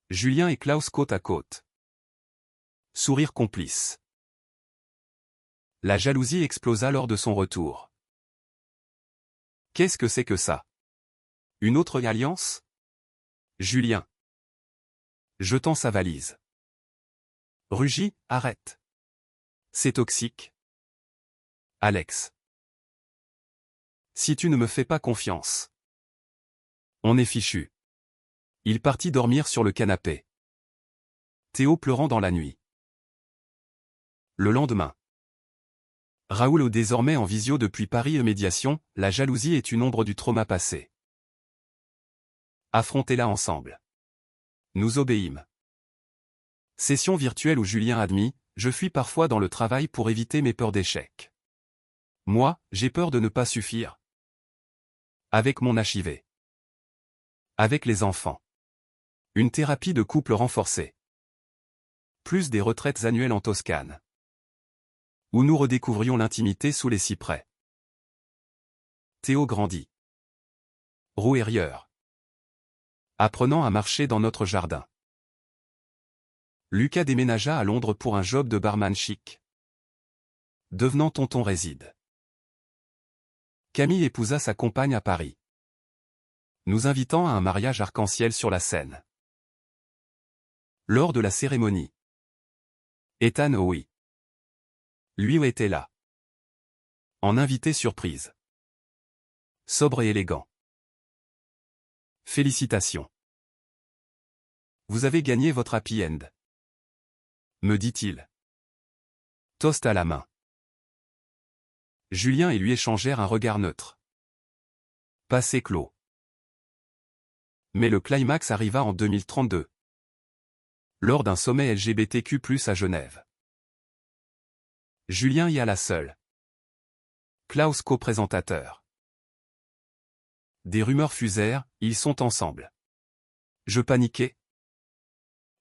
Julien et Klaus côte à côte. Sourire complice. La jalousie explosa lors de son retour. Qu'est-ce que c'est que ça? Une autre alliance? Julien. Jetant sa valise. Rugit, arrête. C'est toxique. Alex. Si tu ne me fais pas confiance. On est fichu. Il partit dormir sur le canapé. Théo pleurant dans la nuit. Le lendemain. Raoul désormais en visio depuis Paris et médiation, la jalousie est une ombre du trauma passé. Affrontez-la ensemble. Nous obéîmes. Session virtuelle où Julien admit, je fuis parfois dans le travail pour éviter mes peurs d'échec. Moi, j'ai peur de ne pas suffire. Avec mon HIV. Avec les enfants. Une thérapie de couple renforcée. Plus des retraites annuelles en Toscane. Où nous redécouvrions l'intimité sous les cyprès. Théo grandit. Rouerrieur. Apprenant à marcher dans notre jardin. Lucas déménagea à Londres pour un job de barman chic. Devenant tonton réside. Camille épousa sa compagne à Paris. Nous invitant à un mariage arc-en-ciel sur la Seine. Lors de la cérémonie. Ethan oui. Lui était là. En invité surprise. Sobre et élégant. Félicitations. Vous avez gagné votre happy end. Me dit-il. Toast à la main. Julien et lui échangèrent un regard neutre. Passé clos. Mais le climax arriva en 2032. Lors d'un sommet LGBTQ+ à Genève. Julien y alla seul. Klaus co-présentateur. Des rumeurs fusèrent, ils sont ensemble. Je paniquais.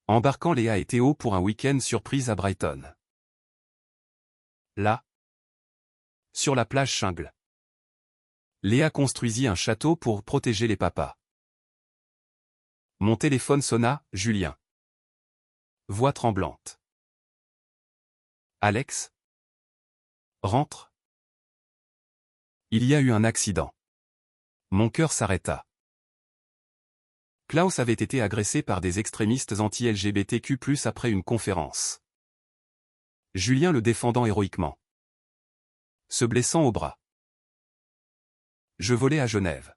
Embarquant Léa et Théo pour un week-end surprise à Brighton. Là. Sur la plage Chingle. Léa construisit un château pour protéger les papas. Mon téléphone sonna, Julien. Voix tremblante. Alex? Rentre. Il y a eu un accident. Mon cœur s'arrêta. Klaus avait été agressé par des extrémistes anti-LGBTQ+ après une conférence. Julien le défendant héroïquement. Se blessant au bras. Je volais à Genève.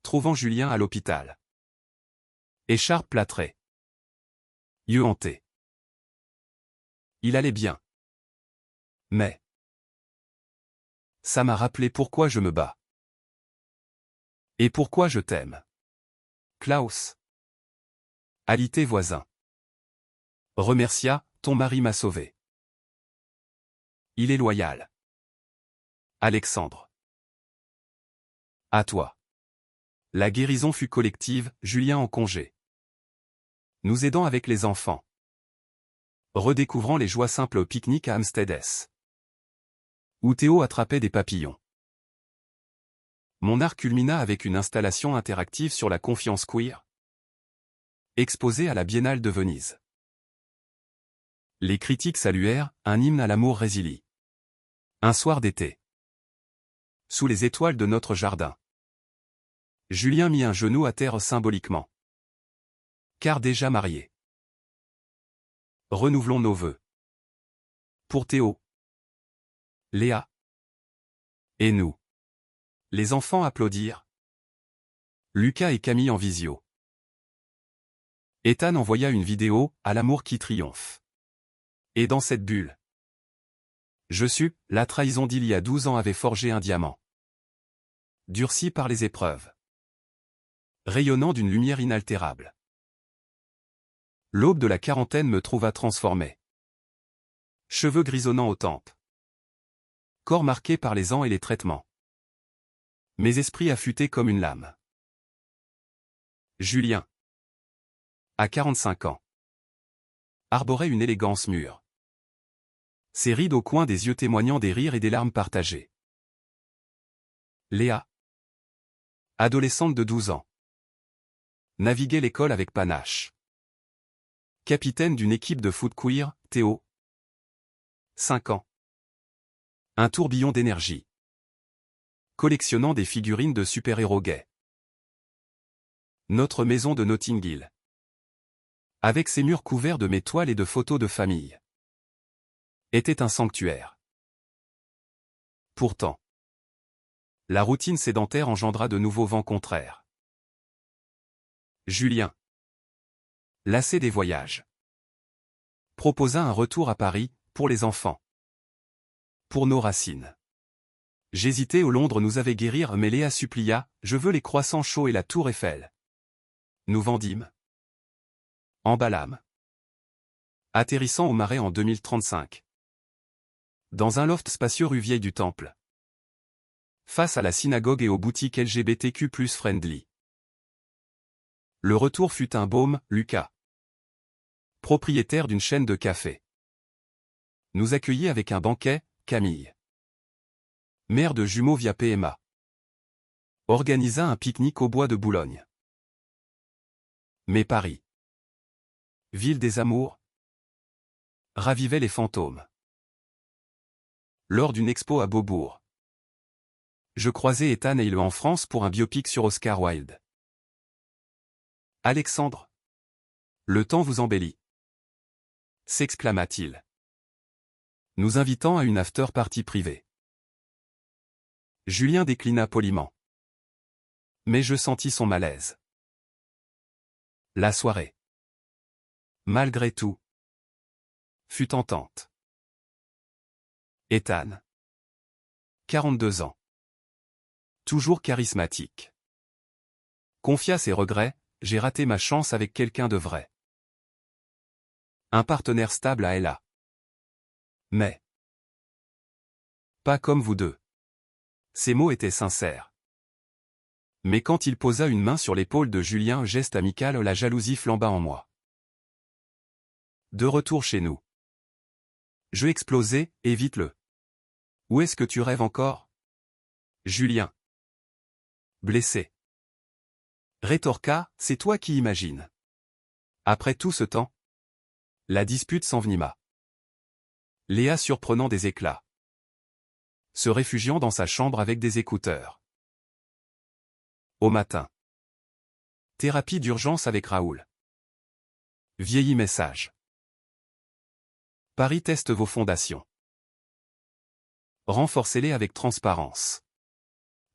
Trouvant Julien à l'hôpital. Écharpe plâtrée. Yeux hantés. Il allait bien. Mais. Ça m'a rappelé pourquoi je me bats. Et pourquoi je t'aime. Klaus. Alité voisin. Remercia, ton mari m'a sauvé. Il est loyal. Alexandre. À toi. La guérison fut collective, Julien en congé. Nous aidant avec les enfants. Redécouvrant les joies simples au pique-nique à Amstedes. Où Théo attrapait des papillons. Mon art culmina avec une installation interactive sur la confiance queer. Exposée à la Biennale de Venise. Les critiques saluèrent, un hymne à l'amour résilie. Un soir d'été. Sous les étoiles de notre jardin. Julien mit un genou à terre symboliquement. Car déjà marié. Renouvelons nos vœux. Pour Théo. Léa. Et nous. Les enfants applaudirent. Lucas et Camille en visio. Ethan envoya une vidéo, à l'amour qui triomphe. Et dans cette bulle. Je sus, la trahison d'il y a 12 ans avait forgé un diamant. Durci par les épreuves. Rayonnant d'une lumière inaltérable. L'aube de la quarantaine me trouva transformé. Cheveux grisonnants aux tempes. Corps marqué par les ans et les traitements. Mes esprits affûtés comme une lame. Julien. À 45 ans. Arborait une élégance mûre. Ses rides au coin des yeux témoignant des rires et des larmes partagées. Léa. Adolescente de 12 ans. Naviguait l'école avec panache. Capitaine d'une équipe de foot queer, Théo. 5 ans. Un tourbillon d'énergie. Collectionnant des figurines de super-héros gays. Notre maison de Notting Hill. Avec ses murs couverts de mes toiles et de photos de famille. Était un sanctuaire. Pourtant. La routine sédentaire engendra de nouveaux vents contraires. Julien. Lassé des voyages. Proposa un retour à Paris, pour les enfants. Pour nos racines. J'hésitais au Londres nous avait guérir mais Léa supplia, je veux les croissants chauds et la tour Eiffel. Nous vendîmes. Emballâmes. Atterrissant au Marais en 2035. Dans un loft spacieux rue Vieille du Temple. Face à la synagogue et aux boutiques LGBTQ+ friendly. Le retour fut un baume, Lucas, propriétaire d'une chaîne de café, nous accueillit avec un banquet. Camille, mère de jumeaux via PMA, organisa un pique-nique au bois de Boulogne. Mais Paris, ville des amours, ravivait les fantômes. Lors d'une expo à Beaubourg, je croisai Ethan Hale en France pour un biopic sur Oscar Wilde. Alexandre, le temps vous embellit, s'exclama-t-il, nous invitant à une after-party privée. Julien déclina poliment. Mais je sentis son malaise. La soirée, malgré tout, fut tentante. Ethan, 42 ans, toujours charismatique, confia ses regrets. J'ai raté ma chance avec quelqu'un de vrai. Un partenaire stable à Ella. Mais pas comme vous deux. Ces mots étaient sincères. Mais quand il posa une main sur l'épaule de Julien, geste amical, la jalousie flamba en moi. De retour chez nous, je explosai. Évite-le. Où est-ce que tu rêves encore? Julien, blessé, rétorqua, c'est toi qui imagines. Après tout ce temps, la dispute s'envenima. Léa surprenant des éclats, se réfugiant dans sa chambre avec des écouteurs. Au matin, thérapie d'urgence avec Raoul. Vieilli message. Paris teste vos fondations. Renforcez-les avec transparence.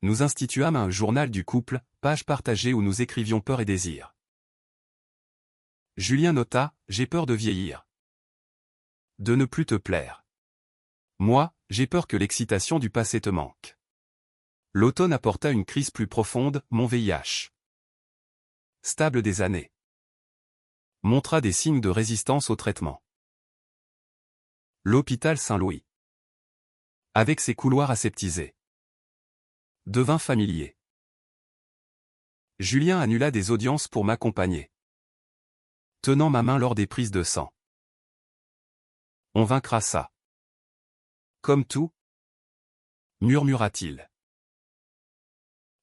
Nous instituâmes un journal du couple, page partagée où nous écrivions peur et désir. Julien nota, j'ai peur de vieillir. De ne plus te plaire. Moi, j'ai peur que l'excitation du passé te manque. L'automne apporta une crise plus profonde, mon VIH. Stable des années. Montra des signes de résistance au traitement. L'hôpital Saint-Louis, avec ses couloirs aseptisés, devint familier. Julien annula des audiences pour m'accompagner, tenant ma main lors des prises de sang. On vaincra ça. Comme tout, murmura-t-il.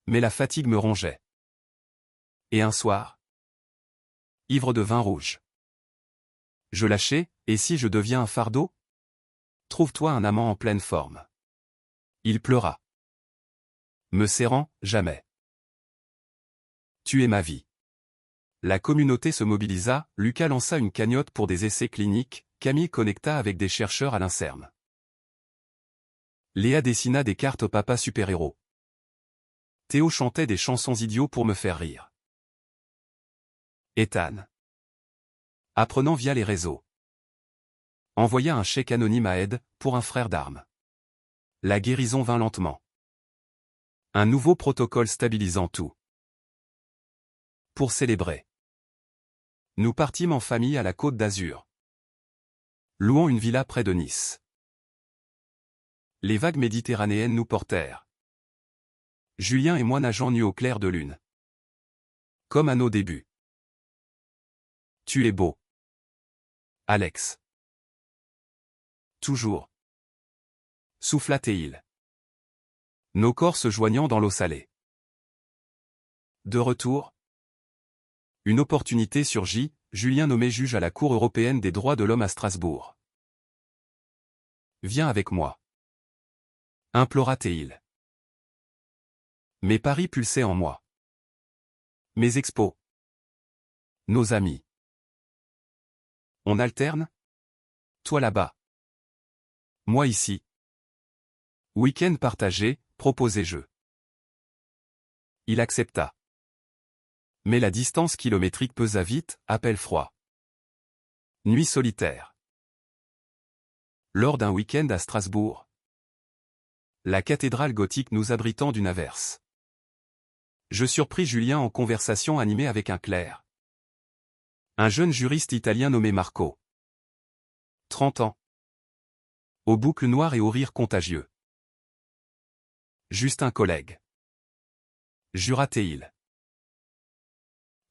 Mais la fatigue me rongeait. Et un soir, ivre de vin rouge, je lâchai, et si je deviens un fardeau? Trouve-toi un amant en pleine forme. Il pleura. Me serrant, jamais. Tu es ma vie. La communauté se mobilisa, Lucas lança une cagnotte pour des essais cliniques, Camille connecta avec des chercheurs à l'INSERM. Léa dessina des cartes au papa super-héros. Théo chantait des chansons idiots pour me faire rire. Ethan, apprenant via les réseaux, envoya un chèque anonyme à Ed, pour un frère d'armes. La guérison vint lentement. Un nouveau protocole stabilisant tout. Pour célébrer, nous partîmes en famille à la Côte d'Azur, louant une villa près de Nice. Les vagues méditerranéennes nous portèrent. Julien et moi nageant nus au clair de lune. Comme à nos débuts. Tu es beau, Alex. Toujours. Souffla Théil. Nos corps se joignant dans l'eau salée. De retour, une opportunité surgit, Julien nommé juge à la Cour européenne des droits de l'homme à Strasbourg. Viens avec moi, implora Théil. Mes paris pulsaient en moi. Mes expos. Nos amis. On alterne? Toi là-bas. Moi ici. Week-end partagé, proposai-je. Il accepta. Mais la distance kilométrique pesa vite, appel froid. Nuit solitaire. Lors d'un week-end à Strasbourg, la cathédrale gothique nous abritant d'une averse, je surpris Julien en conversation animée avec un clerc. Un jeune juriste italien nommé Marco. 30 ans. Aux boucles noires et au rire contagieux. Juste un collègue. Jura Théil.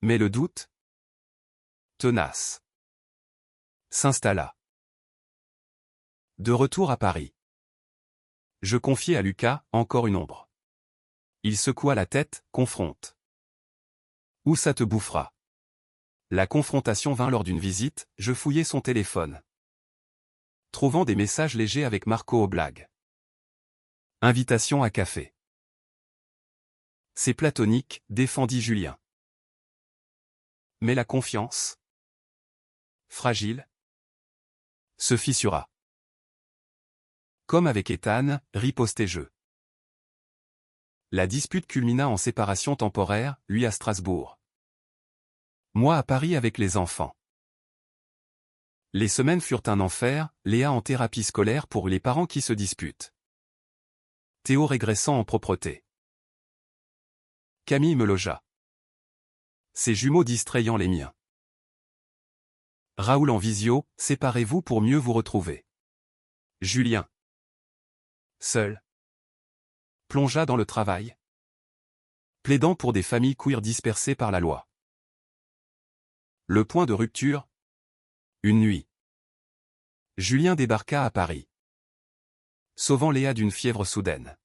Mais le doute, tenace, s'installa. De retour à Paris. Je confiai à Lucas, encore une ombre. Il secoua la tête, confronte. Où ça te bouffera? La confrontation vint lors d'une visite, je fouillai son téléphone. Trouvant des messages légers avec Marco aux blagues. Invitation à café. C'est platonique, défendit Julien. Mais la confiance? Fragile? Se fissura. Comme avec Ethan, ripostai je. La dispute culmina en séparation temporaire, lui à Strasbourg. Moi à Paris avec les enfants. Les semaines furent un enfer, Léa en thérapie scolaire pour les parents qui se disputent. Théo régressant en propreté. Camille me logea. Ses jumeaux distrayant les miens. Raoul en visio, séparez-vous pour mieux vous retrouver. Julien. Seul. Plongea dans le travail. Plaidant pour des familles queer dispersées par la loi. Le point de rupture. Une nuit. Julien débarqua à Paris. Sauvant Léa d'une fièvre soudaine.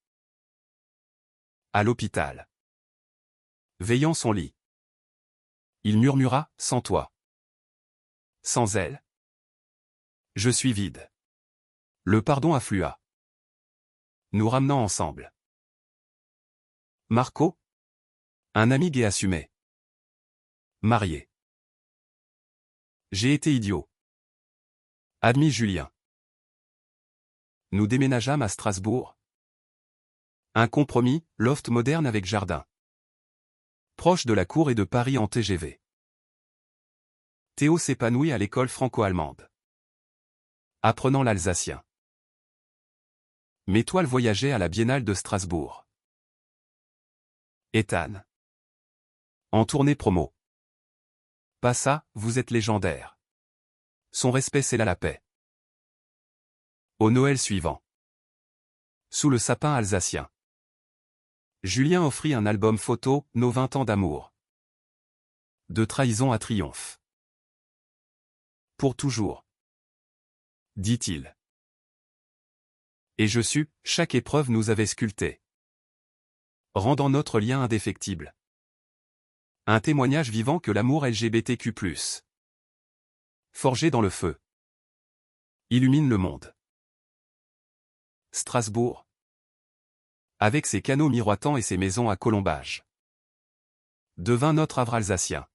À l'hôpital. Veillant son lit. Il murmura, sans toi. Sans elle. Je suis vide. Le pardon afflua. Nous ramenant ensemble. Marco? Un ami gay assumé. Marié. J'ai été idiot. Admis Julien. Nous déménageâmes à Strasbourg. Un compromis, loft moderne avec jardin. Proche de la cour et de Paris en TGV. Théo s'épanouit à l'école franco-allemande. Apprenant l'alsacien. Mes toiles voyageaient à la Biennale de Strasbourg. Ethan. En tournée promo. Pas ça, vous êtes légendaire. Son respect scella la paix. Au Noël suivant. Sous le sapin alsacien. Julien offrit un album photo, nos 20 ans d'amour. De trahison à triomphe. Pour toujours. Dit-il. Et je sus, chaque épreuve nous avait sculpté. Rendant notre lien indéfectible. Un témoignage vivant que l'amour LGBTQ+. Forgé dans le feu. Illumine le monde. Strasbourg. Avec ses canaux miroitants et ses maisons à colombages. Devint notre havre alsacien.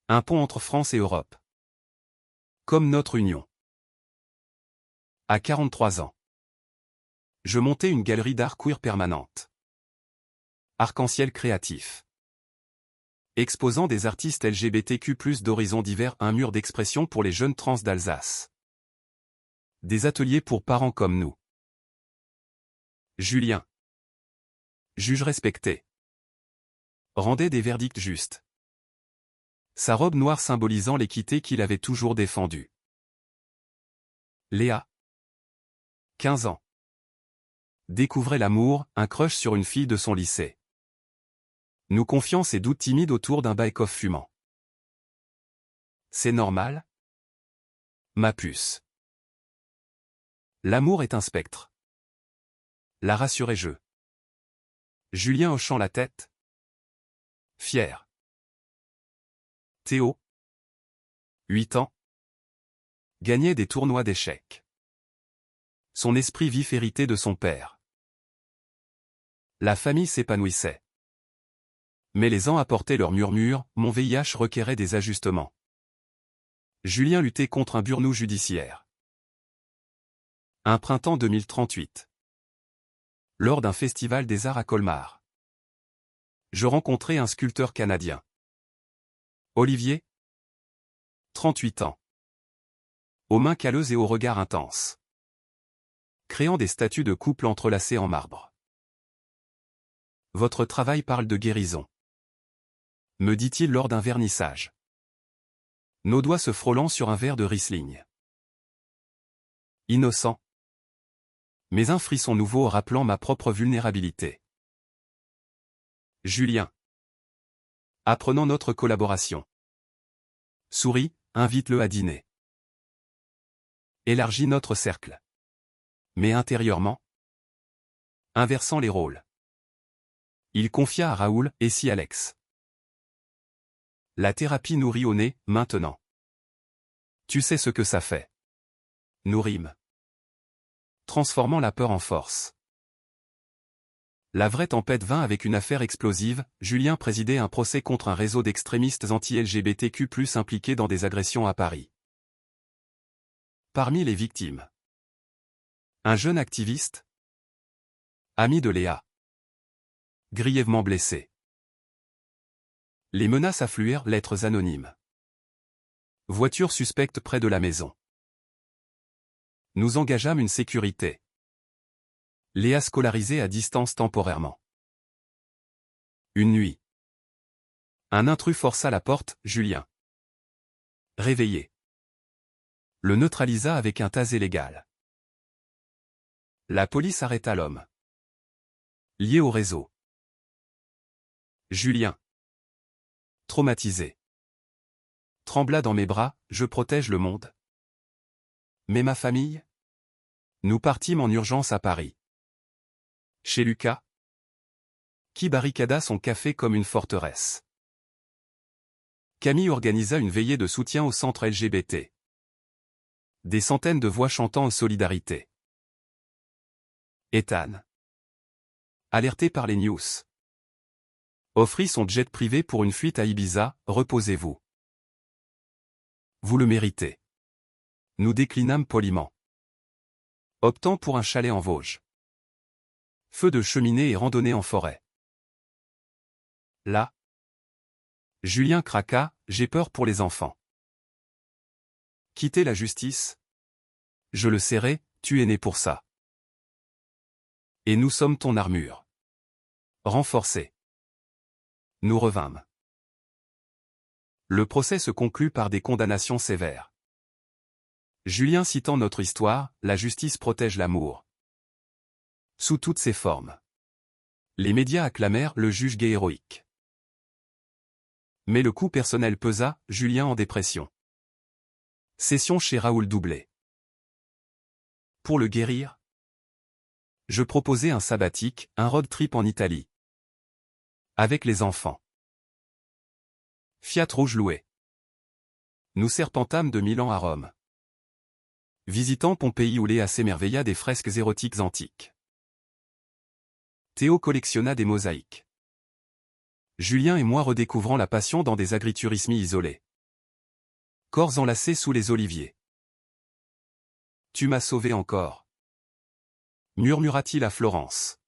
Un pont entre France et Europe. Comme notre union. À 43 ans. Je montais une galerie d'art queer permanente. Arc-en-ciel créatif. Exposant des artistes LGBTQ+, d'horizons divers, un mur d'expression pour les jeunes trans d'Alsace. Des ateliers pour parents comme nous. Julien. Juge respecté. Rendait des verdicts justes. Sa robe noire symbolisant l'équité qu'il avait toujours défendue. Léa. 15 ans. Découvrait l'amour, un crush sur une fille de son lycée. Nous confiant ses doutes timides autour d'un bake-off fumant. C'est normal? Ma puce. L'amour est un spectre. La rassurai-je. Julien hochant la tête. Fier. Théo. 8 ans. Gagnait des tournois d'échecs. Son esprit vif hérité de son père. La famille s'épanouissait. Mais les ans apportaient leurs murmures, mon VIH requérait des ajustements. Julien luttait contre un burn-out judiciaire. Un printemps 2038. Lors d'un festival des arts à Colmar. Je rencontrai un sculpteur canadien. Olivier. 38 ans. Aux mains calleuses et au regard intense. Créant des statues de couple entrelacées en marbre. Votre travail parle de guérison. Me dit-il lors d'un vernissage. Nos doigts se frôlant sur un verre de Riesling. Innocent. Mais un frisson nouveau rappelant ma propre vulnérabilité. Julien. Apprenant notre collaboration. Souris, invite-le à dîner. Élargis notre cercle. Mais intérieurement, inversant les rôles. Il confia à Raoul, et si Alex. La thérapie nourrit au nez, maintenant. Tu sais ce que ça fait. Nous rîmes. Transformant la peur en force. La vraie tempête vint avec une affaire explosive. Julien présidait un procès contre un réseau d'extrémistes anti-LGBTQ+, impliqués dans des agressions à Paris. Parmi les victimes, un jeune activiste, ami de Léa, grièvement blessé. Les menaces affluèrent, lettres anonymes. Voiture suspecte près de la maison. Nous engageâmes une sécurité. Léa scolarisée à distance temporairement. Une nuit. Un intrus força la porte, Julien. Réveillé. Le neutralisa avec un tasé légal. La police arrêta l'homme. Lié au réseau. Julien. Traumatisé. Trembla dans mes bras, je protège le monde. Mais ma famille? Nous partîmes en urgence à Paris. Chez Lucas, qui barricada son café comme une forteresse. Camille organisa une veillée de soutien au centre LGBT. Des centaines de voix chantant en solidarité. Ethan, alerté par les news, offrit son jet privé pour une fuite à Ibiza, reposez-vous. Vous le méritez. Nous déclinâmes poliment. Optant pour un chalet en Vosges. Feu de cheminée et randonnée en forêt. Là, Julien craqua, j'ai peur pour les enfants. Quitter la justice? Je le serrai, tu es né pour ça. Et nous sommes ton armure. Renforcée. Nous revînmes. Le procès se conclut par des condamnations sévères. Julien citant notre histoire, la justice protège l'amour. Sous toutes ses formes. Les médias acclamèrent le juge gay héroïque. Mais le coût personnel pesa, Julien en dépression. Session chez Raoul Doublé. Pour le guérir, je proposais un sabbatique, un road trip en Italie. Avec les enfants. Fiat rouge loué. Nous serpentâmes de Milan à Rome. Visitant Pompéi où Léa s'émerveilla des fresques érotiques antiques. Théo collectionna des mosaïques. Julien et moi redécouvrant la passion dans des agriturismes isolés. Corps enlacés sous les oliviers. Tu m'as sauvé encore. Murmura-t-il à Florence.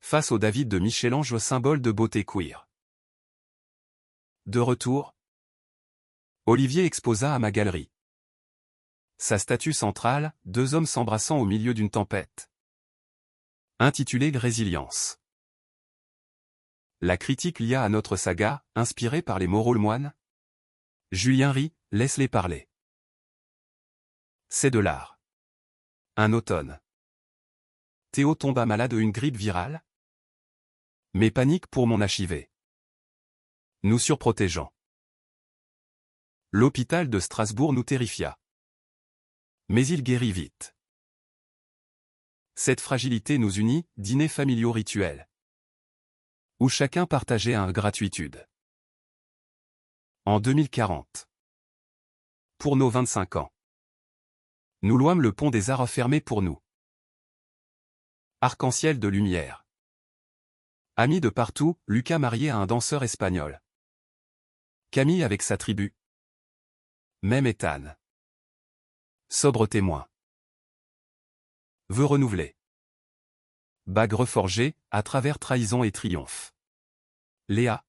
Face au David de Michel-Ange, symbole de beauté queer. De retour, Olivier exposa à ma galerie. Sa statue centrale, deux hommes s'embrassant au milieu d'une tempête. Intitulée Résilience. La critique lia à notre saga, inspirée par les Moreau le moine. Julien rit, laisse-les parler. C'est de l'art. Un automne. Théo tomba malade d'une grippe virale. Mais panique pour mon archivé. Nous surprotégeant. L'hôpital de Strasbourg nous terrifia. Mais il guérit vite. Cette fragilité nous unit, dîners familiaux rituels. Où chacun partageait un gratuitude. En 2040. Pour nos 25 ans. Nous louâmes le pont des Arts fermé pour nous. Arc-en-ciel de lumière. Amis de partout, Lucas marié à un danseur espagnol. Camille avec sa tribu. Même Ethan. Sobre témoin. Vœux renouvelés. Bague reforgée, à travers trahison et triomphe. Léa.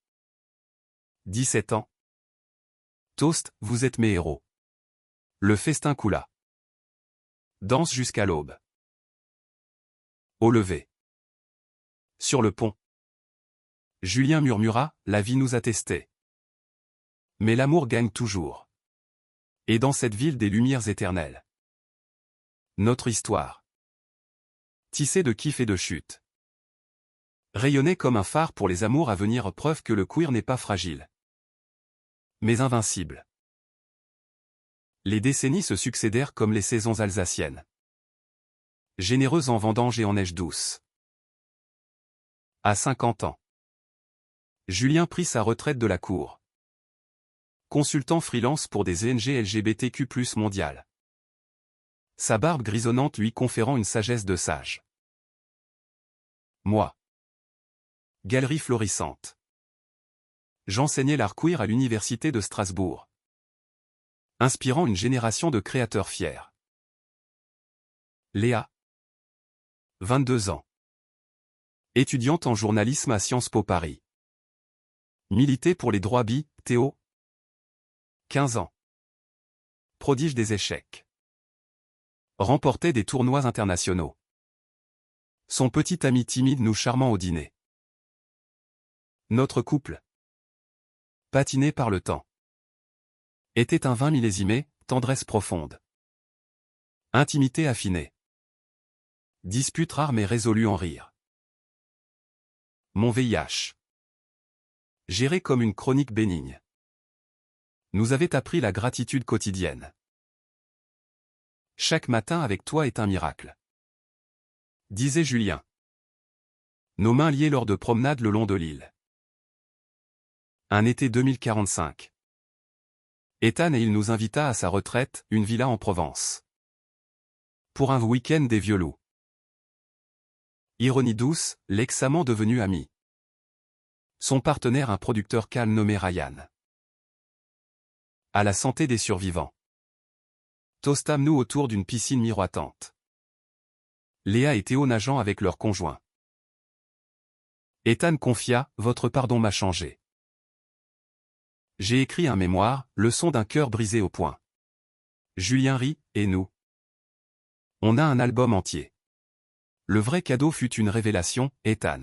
17 ans. Toast, vous êtes mes héros. Le festin coula. Danse jusqu'à l'aube. Au lever. Sur le pont. Julien murmura, la vie nous a testés. Mais l'amour gagne toujours. Et dans cette ville des lumières éternelles. Notre histoire. Tissé de kiff et de chute. Rayonner comme un phare pour les amours à venir, preuve que le queer n'est pas fragile, mais invincible. Les décennies se succédèrent comme les saisons alsaciennes. Généreuse en vendange et en neige douce. À 50 ans, Julien prit sa retraite de la cour. Consultant freelance pour des ONG LGBTQ+ mondiales. Sa barbe grisonnante lui conférant une sagesse de sage. Moi. Galerie florissante. J'enseignais l'art queer à l'université de Strasbourg, inspirant une génération de créateurs fiers. Léa. 22 ans. Étudiante en journalisme à Sciences Po Paris. Milité pour les droits bi, Théo. 15 ans. Prodige des échecs. Remportait des tournois internationaux. Son petit ami timide nous charmant au dîner. Notre couple, patiné par le temps, était un vin millésimé, tendresse profonde. Intimité affinée. Dispute rare mais résolue en rire. Mon VIH. Géré comme une chronique bénigne, nous avait appris la gratitude quotidienne. Chaque matin avec toi est un miracle, disait Julien. Nos mains liées lors de promenades le long de l'île. Un été 2045. Ethan et il nous invita à sa retraite, une villa en Provence. Pour un week-end des vieux loups. Ironie douce, l'ex-amant devenu ami. Son partenaire un producteur calme nommé Ryan. À la santé des survivants. Toastâmes-nous autour d'une piscine miroitante. Léa et Théo nageant avec leurs conjoints. Ethan confia, votre pardon m'a changé. J'ai écrit un mémoire, le son d'un cœur brisé au point. Julien rit, et nous. On a un album entier. Le vrai cadeau fut une révélation, Ethan.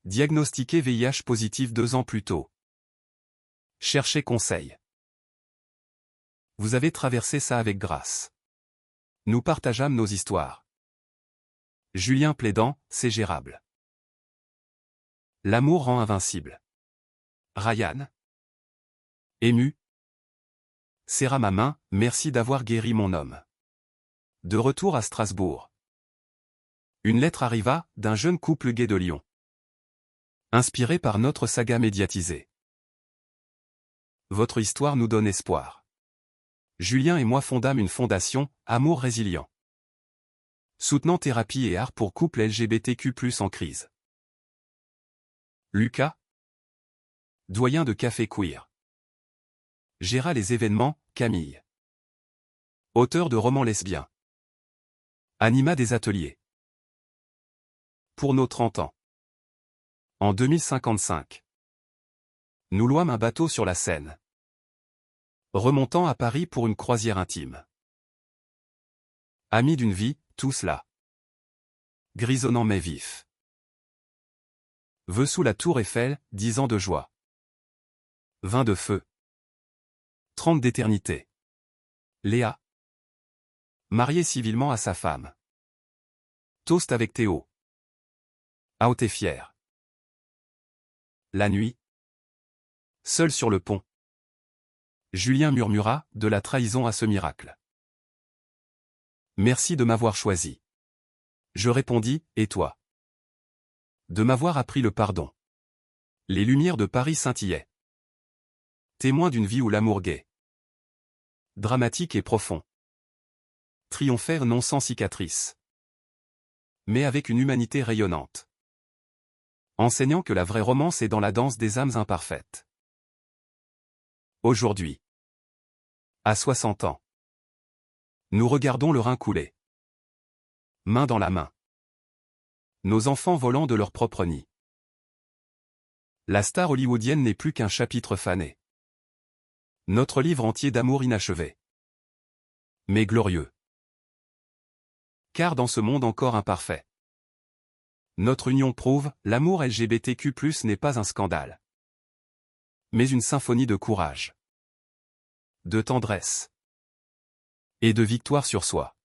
Diagnostiqué VIH positif 2 ans plus tôt. Cherchez conseil. Vous avez traversé ça avec grâce. Nous partageâmes nos histoires. Julien plaidant, c'est gérable. L'amour rend invincible. Ryan. Ému. Serra ma main, merci d'avoir guéri mon homme. De retour à Strasbourg. Une lettre arriva, d'un jeune couple gay de Lyon. Inspiré par notre saga médiatisée. Votre histoire nous donne espoir. Julien et moi fondâmes une fondation, Amour Résilient. Soutenant thérapie et art pour couples LGBTQ+ en crise. Lucas. Doyen de café queer. Géra les événements, Camille. Auteur de romans lesbiens. Anima des ateliers. Pour nos 30 ans. En 2055. Nous louâmes un bateau sur la Seine. Remontant à Paris pour une croisière intime. Amis d'une vie, tout cela. Grisonnant mais vif. Vœux sous la tour Eiffel, 10 ans de joie. 20 de feu. 30 d'éternité. Léa. Mariée civilement à sa femme. Toast avec Théo. Out et fier. La nuit. Seul sur le pont. Julien murmura, de la trahison à ce miracle. Merci de m'avoir choisi. Je répondis, et toi? De m'avoir appris le pardon. Les lumières de Paris scintillaient. Témoin d'une vie où l'amour gai. Dramatique et profond. Triomphaire non sans cicatrice. Mais avec une humanité rayonnante. Enseignant que la vraie romance est dans la danse des âmes imparfaites. Aujourd'hui. À 60 ans. Nous regardons le Rhin couler. Main dans la main. Nos enfants volant de leur propre nid. La star hollywoodienne n'est plus qu'un chapitre fané. Notre livre entier d'amour inachevé. Mais glorieux. Car dans ce monde encore imparfait, notre union prouve, l'amour LGBTQ+ n'est pas un scandale. Mais une symphonie de courage. De tendresse. Et de victoire sur soi.